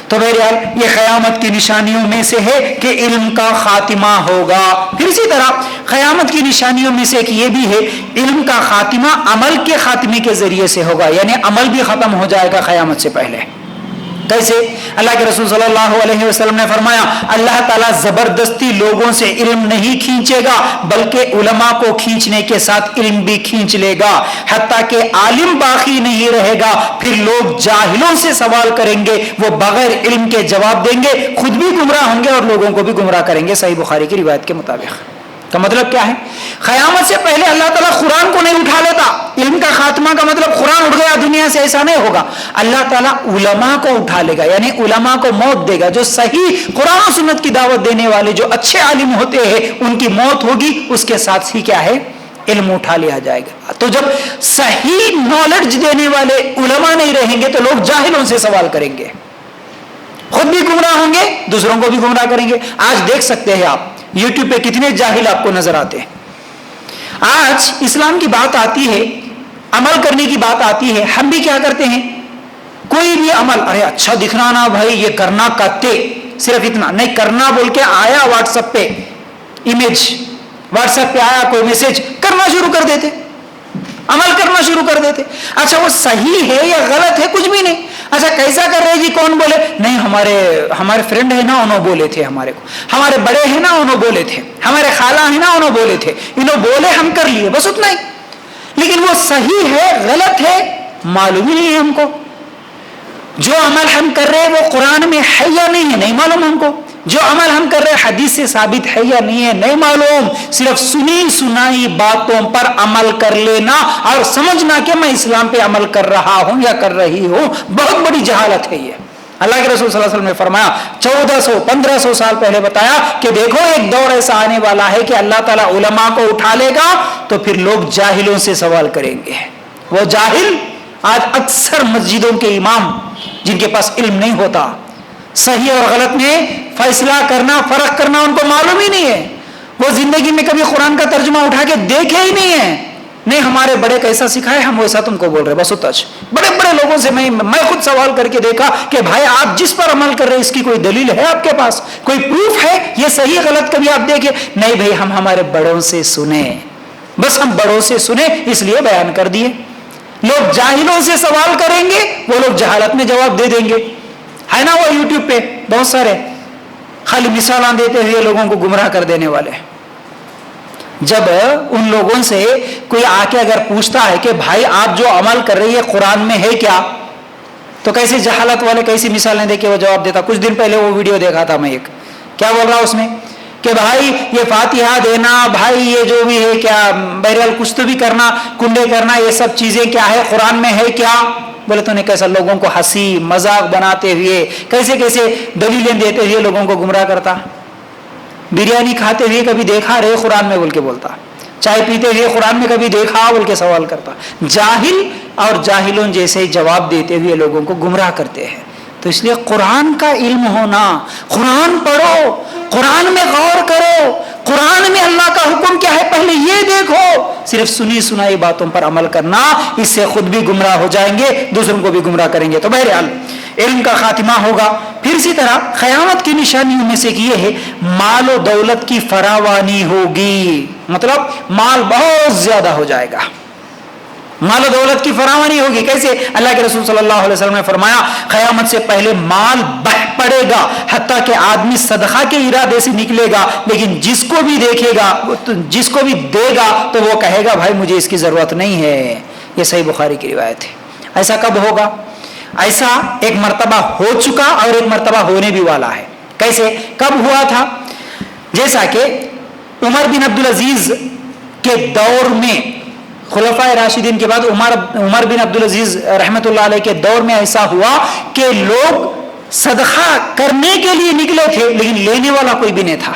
تو بہرحال یہ قیامت کی نشانیوں میں سے ہے کہ علم کا خاتمہ ہوگا. پھر اسی طرح قیامت کی نشانیوں میں سے ایک یہ بھی ہے, علم کا خاتمہ عمل کے خاتمے کے ذریعے سے ہوگا, یعنی عمل بھی ختم ہو جائے گا قیامت سے پہلے. کیسے؟ اللہ کے رسول صلی اللہ علیہ وسلم نے فرمایا اللہ تعالیٰ زبردستی لوگوں سے علم نہیں کھینچے گا, بلکہ علماء کو کھینچنے کے ساتھ علم بھی کھینچ لے گا, حتیٰ کہ عالم باقی نہیں رہے گا. پھر لوگ جاہلوں سے سوال کریں گے, وہ بغیر علم کے جواب دیں گے, خود بھی گمراہ ہوں گے اور لوگوں کو بھی گمراہ کریں گے. صحیح بخاری کی روایت کے مطابق. کا مطلب کیا ہے؟ قیامت سے پہلے اللہ تعالیٰ قرآن کو نہیں اٹھا لیتا. علم کا خاتمہ کا مطلب قرآن اٹھ گیا دنیا سے, ایسا نہیں ہوگا. اللہ تعالیٰ علماء کو اٹھا لے گا, یعنی علماء کو موت دے گا. جو صحیح قرآن و سنت کی دعوت دینے والے, جو اچھے عالم ہوتے ہیں, ان کی موت ہوگی, اس کے ساتھ ہی کیا ہے؟ علم اٹھا لیا جائے گا. تو جب صحیح نالج دینے والے علماء نہیں رہیں گے تو لوگ جاہلوں سے سوال کریں گے, خود بھی گمراہ ہوں گے, دوسروں کو بھی گمراہ کریں گے. آج دیکھ سکتے ہیں آپ یوٹیوب پہ کتنے جاہل آپ کو نظر آتے ہیں. آج اسلام کی بات آتی ہے, عمل کرنے کی بات آتی ہے ہم بھی کیا کرتے ہیں؟ کوئی بھی عمل، ارے اچھا دکھنا نا بھائی، یہ کرنا کرتے، صرف اتنا نہیں کرنا بول کے آیا واٹس ایپ پہ امیج، واٹس ایپ پہ آیا کوئی میسج، کرنا شروع کر دیتے، عمل کرنا شروع کر دیتے. اچھا وہ صحیح ہے یا غلط ہے کچھ بھی نہیں. اچھا کیسا کر رہے جی؟ کون بولے؟ نہیں ہمارے فرینڈ ہے نا انہوں بولے تھے ہمارے کو، ہمارے بڑے ہیں نا انہوں بولے تھے، ہمارے خالہ ہیں نا انہوں بولے تھے، انہوں بولے ہم کر لیے، بس اتنا ہی. لیکن وہ صحیح ہے غلط ہے معلوم ہی نہیں ہے ہم کو. جو عمل ہم کر رہے ہیں وہ قرآن میں ہے یا نہیں ہے نہیں معلوم ہم کو. جو عمل ہم کر رہے ہیں حدیث سے ثابت ہے یا نہیں ہے نہیں معلوم. صرف سنی سنائی باتوں پر عمل کر لینا اور سمجھنا کہ میں اسلام پہ عمل کر رہا ہوں یا کر رہی ہوں، بہت بڑی جہالت ہے یہ. اللہ کے رسول صلی اللہ علیہ وسلم نے فرمایا 1400-1500 سال پہلے بتایا کہ دیکھو ایک دور ایسا آنے والا ہے کہ اللہ تعالیٰ علماء کو اٹھا لے گا تو پھر لوگ جاہلوں سے سوال کریں گے. وہ جاہل آج اکثر مسجدوں کے امام جن کے پاس علم نہیں ہوتا، صحیح اور غلط میں فیصلہ کرنا فرق کرنا ان کو معلوم ہی نہیں ہے. وہ زندگی میں کبھی قرآن کا ترجمہ اٹھا کے دیکھے ہی نہیں ہے. نہیں ہمارے بڑے کیسا سکھائے ہم ویسا تم کو بول رہے، بس اتنا. بڑے بڑے لوگوں سے میں خود سوال کر کے دیکھا کہ بھائی آپ جس پر عمل کر رہے اس کی کوئی دلیل ہے آپ کے پاس، کوئی پروف ہے یہ صحیح غلط؟ کبھی آپ دیکھیں نہیں بھائی ہم ہمارے بڑوں سے سنیں، بس ہم بڑوں سے سنیں اس لیے بیان کر دیے. لوگ جاہلوں سے سوال کریں گے وہ لوگ جہالت میں جواب دے دیں گے. ہے نا وہ یوٹیوب پہ بہت سارے خالی مثالاں دیتے ہوئے لوگوں کو گمراہ کر دینے والے. جب ان لوگوں سے کوئی آ کے اگر پوچھتا ہے کہ بھائی آپ جو عمل کر رہی ہے قرآن میں ہے کیا، تو کیسی جہالت والے کیسی مثالیں دے کے وہ جواب دیتا. کچھ دن پہلے وہ ویڈیو دیکھا تھا میں، ایک کیا بول رہا اس میں کہ بھائی یہ فاتحہ دینا، بھائی یہ جو بھی ہے کیا، بہرحال کچھ تو بھی کرنا، کنڈے کرنا، یہ سب چیزیں کیا ہے قرآن میں ہے کیا؟ بولے تو نے کیسا لوگوں کو ہنسی مذاق بناتے ہوئے کیسے کیسے دلیلیں دیتے ہوئے لوگوں کو گمراہ کرتا. بریانی کھاتے ہوئے کبھی دیکھا رہے قرآن میں بول کے بولتا، چائے پیتے ہوئے قرآن میں کبھی دیکھا بول کے سوال کرتا. جاہل اور جاہلوں جیسے جواب دیتے ہوئے لوگوں کو گمراہ کرتے ہیں. تو اس لیے قرآن کا علم ہونا، قرآن پڑھو، قرآن میں غور کرو، قرآن میں اللہ کا حکم کیا ہے پہلے یہ دیکھو. صرف سنی سنائی باتوں پر عمل کرنا، اس سے خود بھی گمراہ ہو جائیں گے، دوسروں کو بھی گمراہ کریں گے. تو بہرحال علم کا خاتمہ ہوگا. پھر اسی طرح قیامت کی نشانیوں میں سے یہ ہے مال و دولت کی فراوانی ہوگی، مطلب مال بہت زیادہ ہو جائے گا، مال و دولت کی فراوانی ہوگی. کیسے؟ اللہ کے رسول صلی اللہ علیہ وسلم نے فرمایا قیامت سے پہلے مال بہ پڑے گا، حتیٰ کہ آدمی صدقہ کے ارادے سے نکلے گا، لیکن جس کو بھی دیکھے گا، جس کو بھی دے گا تو وہ کہے گا بھائی مجھے اس کی ضرورت نہیں ہے. یہ صحیح بخاری کی روایت ہے. ایسا کب ہوگا؟ ایسا ایک مرتبہ ہو چکا اور ایک مرتبہ ہونے بھی والا ہے. کیسے؟ کب ہوا تھا؟ جیسا کہ عمر بن عبدالعزیز کے دور میں، خلفائے راشدین کے بعد عمر بن عبدالعزیز رحمۃ اللہ علیہ کے دور میں ایسا ہوا کہ لوگ صدقہ کرنے کے لیے نکلے تھے لیکن لینے والا کوئی بھی نہیں تھا،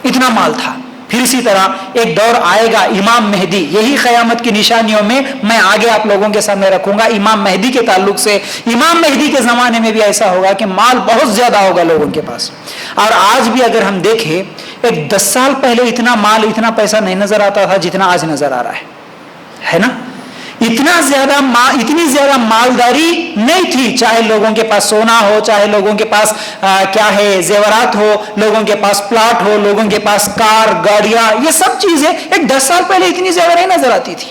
اتنا مال تھا. پھر اسی طرح ایک دور آئے گا امام مہدی. یہی قیامت کی نشانیوں میں میں آگے آپ لوگوں کے سامنے رکھوں گا امام مہدی کے تعلق سے. امام مہدی کے زمانے میں بھی ایسا ہوگا کہ مال بہت زیادہ ہوگا لوگوں کے پاس. اور آج بھی اگر ہم دیکھیں ایک 10 سال پہلے اتنا مال اتنا پیسہ نہیں نظر آتا تھا جتنا آج نظر آ رہا ہے نا. اتنی زیادہ مالداری نہیں تھی، چاہے لوگوں کے پاس سونا ہو، چاہے لوگوں کے پاس کیا ہے زیورات ہو، لوگوں کے پاس پلاٹ ہو، لوگوں کے پاس کار گاڑیاں، یہ سب چیزیں ایک 10 سال پہلے اتنی زیادہ نہیں نظر آتی تھی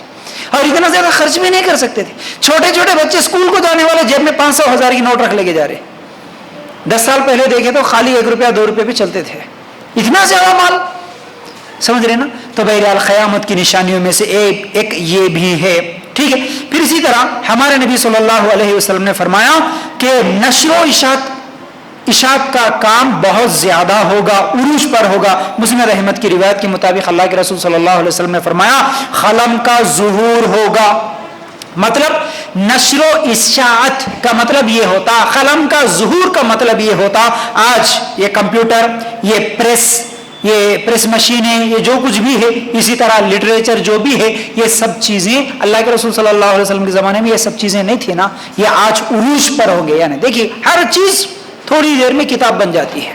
اور اتنا زیادہ خرچ بھی نہیں کر سکتے تھے. چھوٹے چھوٹے بچے اسکول کو جانے والے جیب میں 500,000 کی نوٹ رکھ لے کے جا رہے. 10 سال پہلے دیکھے تو خالی 1 روپیہ 2 روپے پہ چلتے تھے. اتنا زیادہ مال، سمجھ رہے نا. تو بہرحال قیامت کی نشانیوں میں سے ایک یہ بھی ہے. ٹھیک ہے. پھر اسی طرح ہمارے نبی صلی اللہ علیہ وسلم نے فرمایا کہ نشر و اشاعت کا کام بہت زیادہ ہوگا، عروج پر ہوگا. مسلم احمد کی روایت کے مطابق اللہ کے رسول صلی اللہ علیہ وسلم نے فرمایا قلم کا ظہور ہوگا. مطلب نشر و اشاعت کا مطلب یہ ہوتا، قلم کا ظہور کا مطلب یہ ہوتا آج یہ کمپیوٹر، یہ پریس مشینیں، یہ جو کچھ بھی ہے، اسی طرح لٹریچر جو بھی ہے، یہ سب چیزیں اللہ کے رسول صلی اللہ علیہ وسلم کے زمانے میں یہ سب چیزیں نہیں تھی نا، یہ آج عروج پر ہو گئے. یعنی دیکھیے ہر چیز تھوڑی دیر میں کتاب بن جاتی ہے،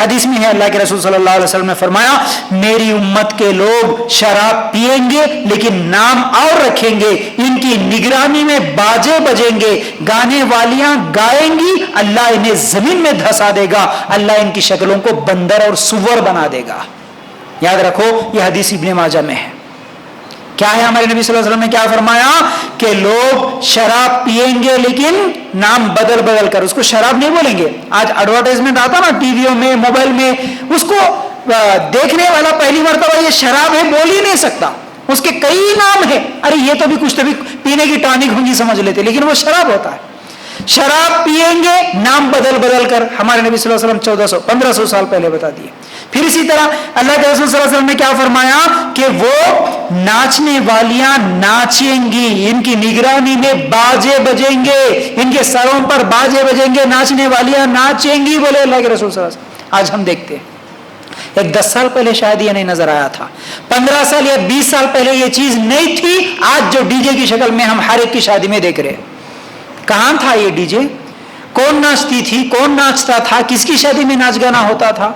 حدیث میں ہے اللہ کے رسول صلی اللہ علیہ وسلم نے فرمایا میری امت کے لوگ شراب پیئیں گے لیکن نام اور رکھیں گے، ان کی نگرانی میں باجے بجیں گے، گانے والیاں گائیں گی، اللہ انہیں زمین میں دھسا دے گا، اللہ ان کی شکلوں کو بندر اور سور بنا دے گا۔ یاد رکھو یہ حدیث ابن ماجہ میں ہے۔ کیا ہے ہمارے نبی صلی اللہ علیہ وسلم نے کیا فرمایا کہ لوگ شراب پیئیں گے لیکن نام بدل بدل کر، اس کو شراب نہیں بولیں گے۔ آج ایڈورٹائزمنٹ آتا نا ٹی ویوں میں، موبائل میں، اس کو دیکھنے والا پہلی مرتبہ یہ شراب ہے بول ہی نہیں سکتا، اس کے کئی نام ہیں، ارے یہ تو بھی کچھ تو بھی پینے کی ٹانک ہوں سمجھ لیتے، لیکن وہ شراب ہوتا ہے۔ شراب پیئیں گے نام بدل بدل کر، ہمارے نبی صلی اللہ علیہ وسلم 1500 سال پہلے بتا دیے۔ پھر اسی طرح اللہ کے رسول صلی اللہ علیہ وسلم نے کیا فرمایا کہ وہ ناچنے والیاں ناچیں گی، ان کی نگرانی میں باجے بجیں گے، ان کے سروں پر باجے بجیں گے، ناچنے والیاں ناچیں گی، بولے اللہ کے رسول صلی اللہ علیہ وسلم۔ آج ہم دیکھتے ہیں، ایک 10 سال پہلے شاید یہ نہیں نظر آیا تھا، 15 سال یا 20 سال پہلے یہ چیز نہیں تھی، آج جو ڈی جے کی شکل میں ہم ہر ایک کی شادی میں دیکھ رہے۔ کہاں تھا یہ ڈی جے؟ کون ناچتی تھی؟ کون ناچتا تھا؟ کس کی شادی میں ناچ گانا ہوتا تھا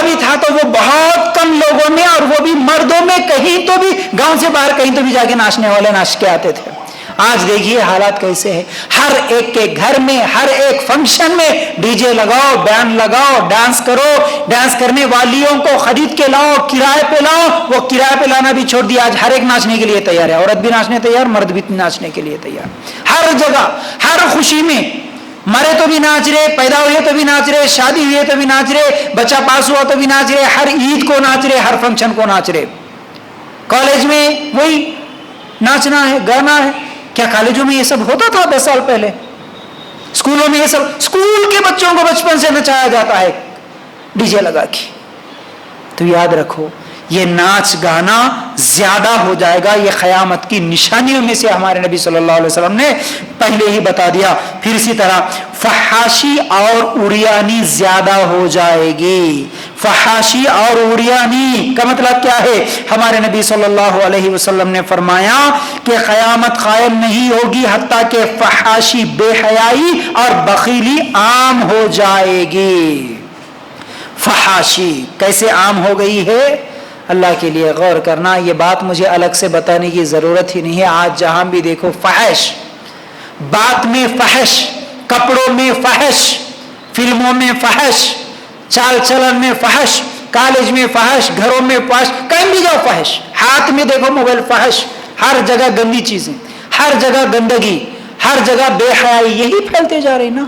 بھی تھا تو وہ بہت کم لوگوں میں، اور وہ بھی مردوں میں، کہیں تو بھی گاؤں سے باہر کہیں تو بھی جا کے ناچنے والے ناچ کے آتے تھے۔ آج دیکھیے حالات کیسے ہیں، ہر ایک کے گھر میں، ہر ایک فنکشن میں ڈی جے لگاؤ، بینڈ لگاؤ، ڈانس کرو، ڈانس کرنے والیوں کو خرید کے لاؤ، کرائے پہ لاؤ۔ وہ کرائے پہ لانا بھی چھوڑ دیا، آج ہر ایک ناچنے کے لیے تیار ہے، عورت بھی ناچنے تیار، مرد بھی ناچنے کے لیے تیار۔ ہر جگہ ہر خوشی میں، مرے تو بھی ناچ رہے، پیدا ہوئے تو بھی ناچ رہے، شادی ہوئے تو بھی ناچ رہے، بچہ پاس ہوا تو بھی ناچ رہے، ہر عید کو ناچ رہے، ہر فنکشن کو ناچ رہے۔ کالج میں وہی ناچنا ہے، گانا ہے۔ کیا کالجوں میں یہ سب ہوتا تھا 10 سال پہلے؟ اسکولوں میں یہ سب، اسکول کے بچوں کو بچپن سے نچایا جاتا ہے ڈی جے لگا کے۔ تو یاد رکھو یہ ناچ گانا زیادہ ہو جائے گا، یہ قیامت کی نشانیوں میں سے ہمارے نبی صلی اللہ علیہ وسلم نے پہلے ہی بتا دیا۔ پھر اسی طرح فحاشی اور اڑیانی زیادہ ہو جائے گی۔ فحاشی اور اڑیانی کا مطلب کیا ہے؟ ہمارے نبی صلی اللہ علیہ وسلم نے فرمایا کہ قیامت قائم نہیں ہوگی حتیٰ کہ فحاشی، بے حیائی اور بخیلی عام ہو جائے گی۔ فحاشی کیسے عام ہو گئی ہے؟ اللہ کے لیے غور کرنا، یہ بات مجھے الگ سے بتانے کی ضرورت ہی نہیں ہے۔ آج جہاں بھی دیکھو فحش، بات میں فحش، کپڑوں میں فحش، فلموں میں فحش، چال چلن میں فحش، کالج میں فحش، گھروں میں فحش، کہیں بھی جاؤ فحش، ہاتھ میں دیکھو موبائل فحش، ہر جگہ گندی چیزیں، ہر جگہ گندگی، ہر جگہ بے حیائی، یہی پھیلتے جا رہے نا۔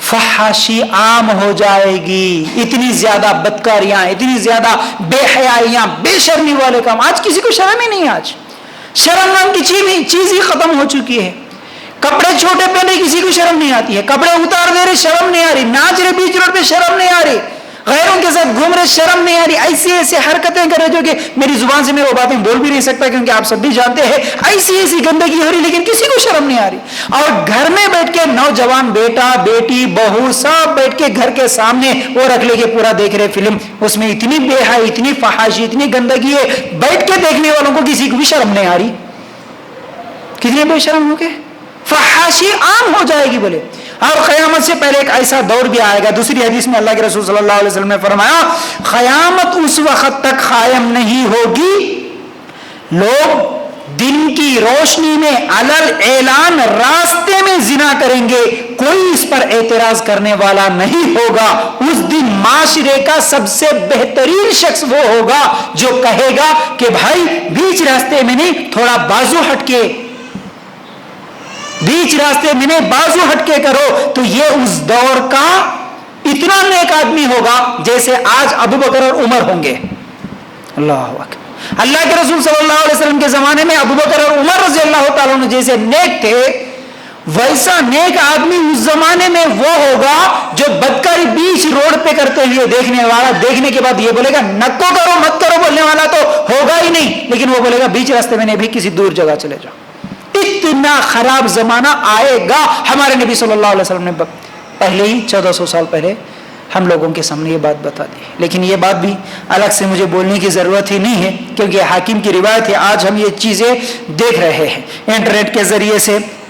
فحاشی عام ہو جائے گی، اتنی زیادہ بدکاریاں، اتنی زیادہ بے حیائیاں، بے شرمی والے کام، آج کسی کو شرم ہی نہیں ہے۔ آج شرم نام کی چیز ہی ختم ہو چکی ہے۔ کپڑے چھوٹے پہنے کسی کو شرم نہیں آتی ہے، کپڑے اتار دے رہے شرم نہیں آ رہی، ناچ رہے بیچ روڈ پہ شرم نہیں آ رہی، غیروں کے ساتھ گھوم رہے شرم نہیں آ رہی، ایسی ایسی حرکتیں کر رہے جو کہ میری زبان سے میں وہ باتیں بول بھی نہیں سکتا کیونکہ آپ سب بھی جانتے ہیں، ایسی ایسی گندگی ہو رہی لیکن کسی کو شرم نہیں آ رہی۔ اور گھر میں بیٹھ کے نوجوان بیٹا بیٹی بہو سب بیٹھ کے گھر کے سامنے وہ رکھ لے کے پورا دیکھ رہے فلم، اس میں اتنی بے حیائی، اتنی فحاشی، اتنی گندگی ہے، بیٹھ کے دیکھنے والوں کو کسی کو بھی شرم نہیں آ رہی۔ کتنے بے شرم ہو گئے، فحاشی عام ہو جائے گی بولے۔ اور قیامت سے پہلے ایک ایسا دور بھی آئے گا، دوسری حدیث میں اللہ کے رسول صلی اللہ علیہ وسلم نے فرمایا قیامت اس وقت تک قائم نہیں ہوگی، لوگ دن کی روشنی میں علل اعلان راستے میں زنا کریں گے، کوئی اس پر اعتراض کرنے والا نہیں ہوگا۔ اس دن معاشرے کا سب سے بہترین شخص وہ ہوگا جو کہے گا کہ بھائی بیچ راستے میں نہیں، تھوڑا بازو ہٹ کے، بیچ راستے میں نے بازو ہٹ کے کرو۔ تو یہ اس دور کا اتنا نیک آدمی ہوگا جیسے آج ابو بکر اور عمر ہوں گے۔ اللہ اکبر۔ اللہ کے رسول صلی اللہ علیہ وسلم کے زمانے میں ابو بکر اور عمر رضی اللہ تعالیٰ عنہ جیسے نیک تھے، ویسا نیک آدمی اس زمانے میں وہ ہوگا جو بدکاری بیچ روڈ پہ کرتے ہوئے دیکھنے والا، دیکھنے کے بعد یہ بولے گا نکو کرو مت کرو بولنے والا تو ہوگا ہی نہیں، لیکن وہ بولے گا بیچ راستے میں نے بھی کسی دور جگہ چلے جاؤ۔ اتنا خراب زمانہ آئے گا۔ ہمارے نبی صلی اللہ علیہ وسلم نے پہلے ہی 1400 سال پہلے ہم لوگوں کے سامنے یہ بات بتا دی، لیکن یہ بات بھی الگ سے مجھے بولنے کی ضرورت ہی نہیں ہے کیونکہ حاکم کی روایت ہے۔ آج ہم یہ چیزیں دیکھ رہے ہیں انٹرنیٹ کے ذریعے سے،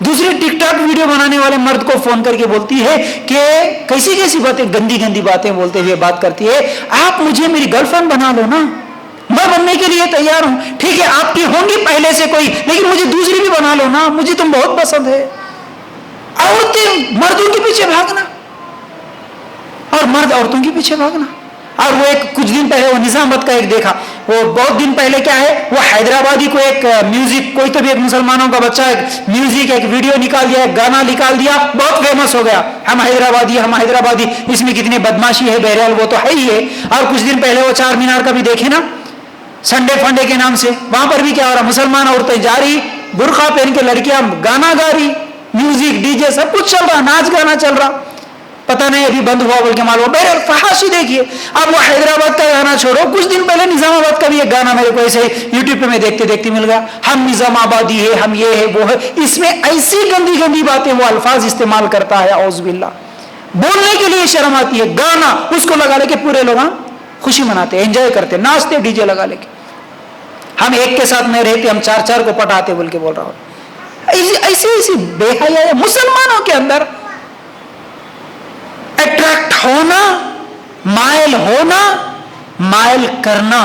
دوسرے ٹک ٹاک ویڈیو بنانے والے مرد کو فون کر کے بولتی ہے کہ کیسی کیسی باتیں، گندی گندی باتیں بولتے ہوئے بات کرتی ہے، آپ مجھے میری گرل فرینڈ بنا لو نا، میں بننے کے لیے تیار ہوں، ٹھیک ہے آپ کی ہوں گی پہلے سے کوئی، لیکن مجھے دوسری بھی بنا لو نا، مجھے تم بہت پسند ہے۔ عورتیں مردوں کے پیچھے بھاگنا اور مرد عورتوں کے پیچھے بھاگنا۔ اور وہ ایک کچھ دن پہلے وہ نظام آباد کا ایک دیکھا، وہ بہت دن پہلے کیا ہے، وہ حیدرآبادی کو ایک میوزک، کوئی تو بھی ایک مسلمانوں کا بچہ ایک میوزک ایک ویڈیو نکال دیا، ایک گانا نکال دیا، بہت فیمس ہو گیا، ہم حیدرآبادی، اس میں کتنی بدماشی ہے، بہرحال وہ تو ہے ہی ہے۔ اور کچھ دن پہلے وہ چار مینار کا بھی دیکھے نا، سنڈے فنڈے کے نام سے، وہاں پر بھی کیا ہو رہا، مسلمان عورتیں جا رہی، برقع پہن کے لڑکیاں گانا گا رہی، میوزک ڈی جے سب کچھ چل رہا، ناچ گانا چل رہا، پتہ نہیں ابھی بند ہوا بلکہ معلوم، بہرحال فحاشی دیکھیے۔ اب وہ حیدرآباد کا گانا چھوڑو، کچھ دن پہلے نظام آباد کا بھی ایک گانا میرے کو ایسے یوٹیوب پہ میں دیکھتے دیکھتے مل گیا، ہم نظام آبادی ہے، ہم یہ ہے وہ ہے، اس میں ایسی گندی گندی باتیں وہ الفاظ استعمال کرتا ہے، اعوذ باللہ، بولنے کے لیے شرم آتی ہے، گانا اس کو لگا لے کے پورے لوگ خوشی مناتے ہیں، انجوائے کرتے ہیں، ناچتے ڈی جے لگا لے کے، ہم ایک کے ساتھ نہیں رہتے، ہم چار چار کو پٹاتے بول کے بول رہا ہوں۔ ایسی بے حیائی مسلمانوں کے اندر، اٹریکٹ ہونا، مائل کرنا،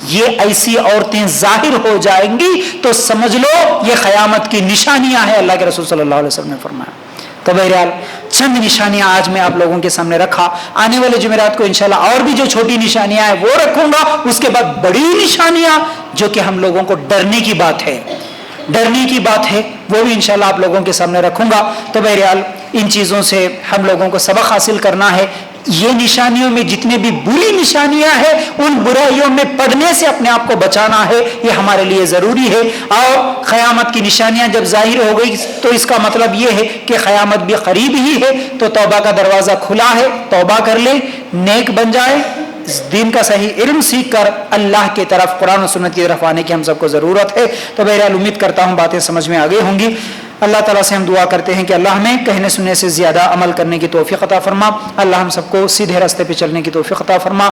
یہ ایسی عورتیں ظاہر ہو جائیں گی تو سمجھ لو یہ قیامت کی نشانیاں ہیں، اللہ کے رسول صلی اللہ علیہ وسلم نے فرمایا۔ تو بہرحال چند نشانیاں آج میں آپ لوگوں کے سامنے رکھا، آنے والے جمعرات کو انشاءاللہ اور بھی جو چھوٹی نشانیاں ہیں وہ رکھوں گا، اس کے بعد بڑی نشانیاں جو کہ ہم لوگوں کو ڈرنے کی بات ہے وہ بھی انشاءاللہ آپ لوگوں کے سامنے رکھوں گا۔ تو بہرحال ان چیزوں سے ہم لوگوں کو سبق حاصل کرنا ہے، یہ نشانیوں میں جتنے بھی بری نشانیاں ہیں ان برائیوں میں پڑنے سے اپنے آپ کو بچانا ہے، یہ ہمارے لیے ضروری ہے۔ اور قیامت کی نشانیاں جب ظاہر ہو گئی تو اس کا مطلب یہ ہے کہ قیامت بھی قریب ہی ہے، تو توبہ کا دروازہ کھلا ہے، توبہ کر لیں، نیک بن جائے، دین کا صحیح علم سیکھ کر اللہ کی طرف، قرآن و سنت کی طرف آنے کی ہم سب کو ضرورت ہے۔ تو بہرحال امید کرتا ہوں باتیں سمجھ میں آگے ہوں گی۔ اللہ تعالیٰ سے ہم دعا کرتے ہیں کہ اللہ ہمیں کہنے سننے سے زیادہ عمل کرنے کی توفیق عطا فرما، اللہ ہم سب کو سیدھے راستے پہ چلنے کی توفیق عطا فرما۔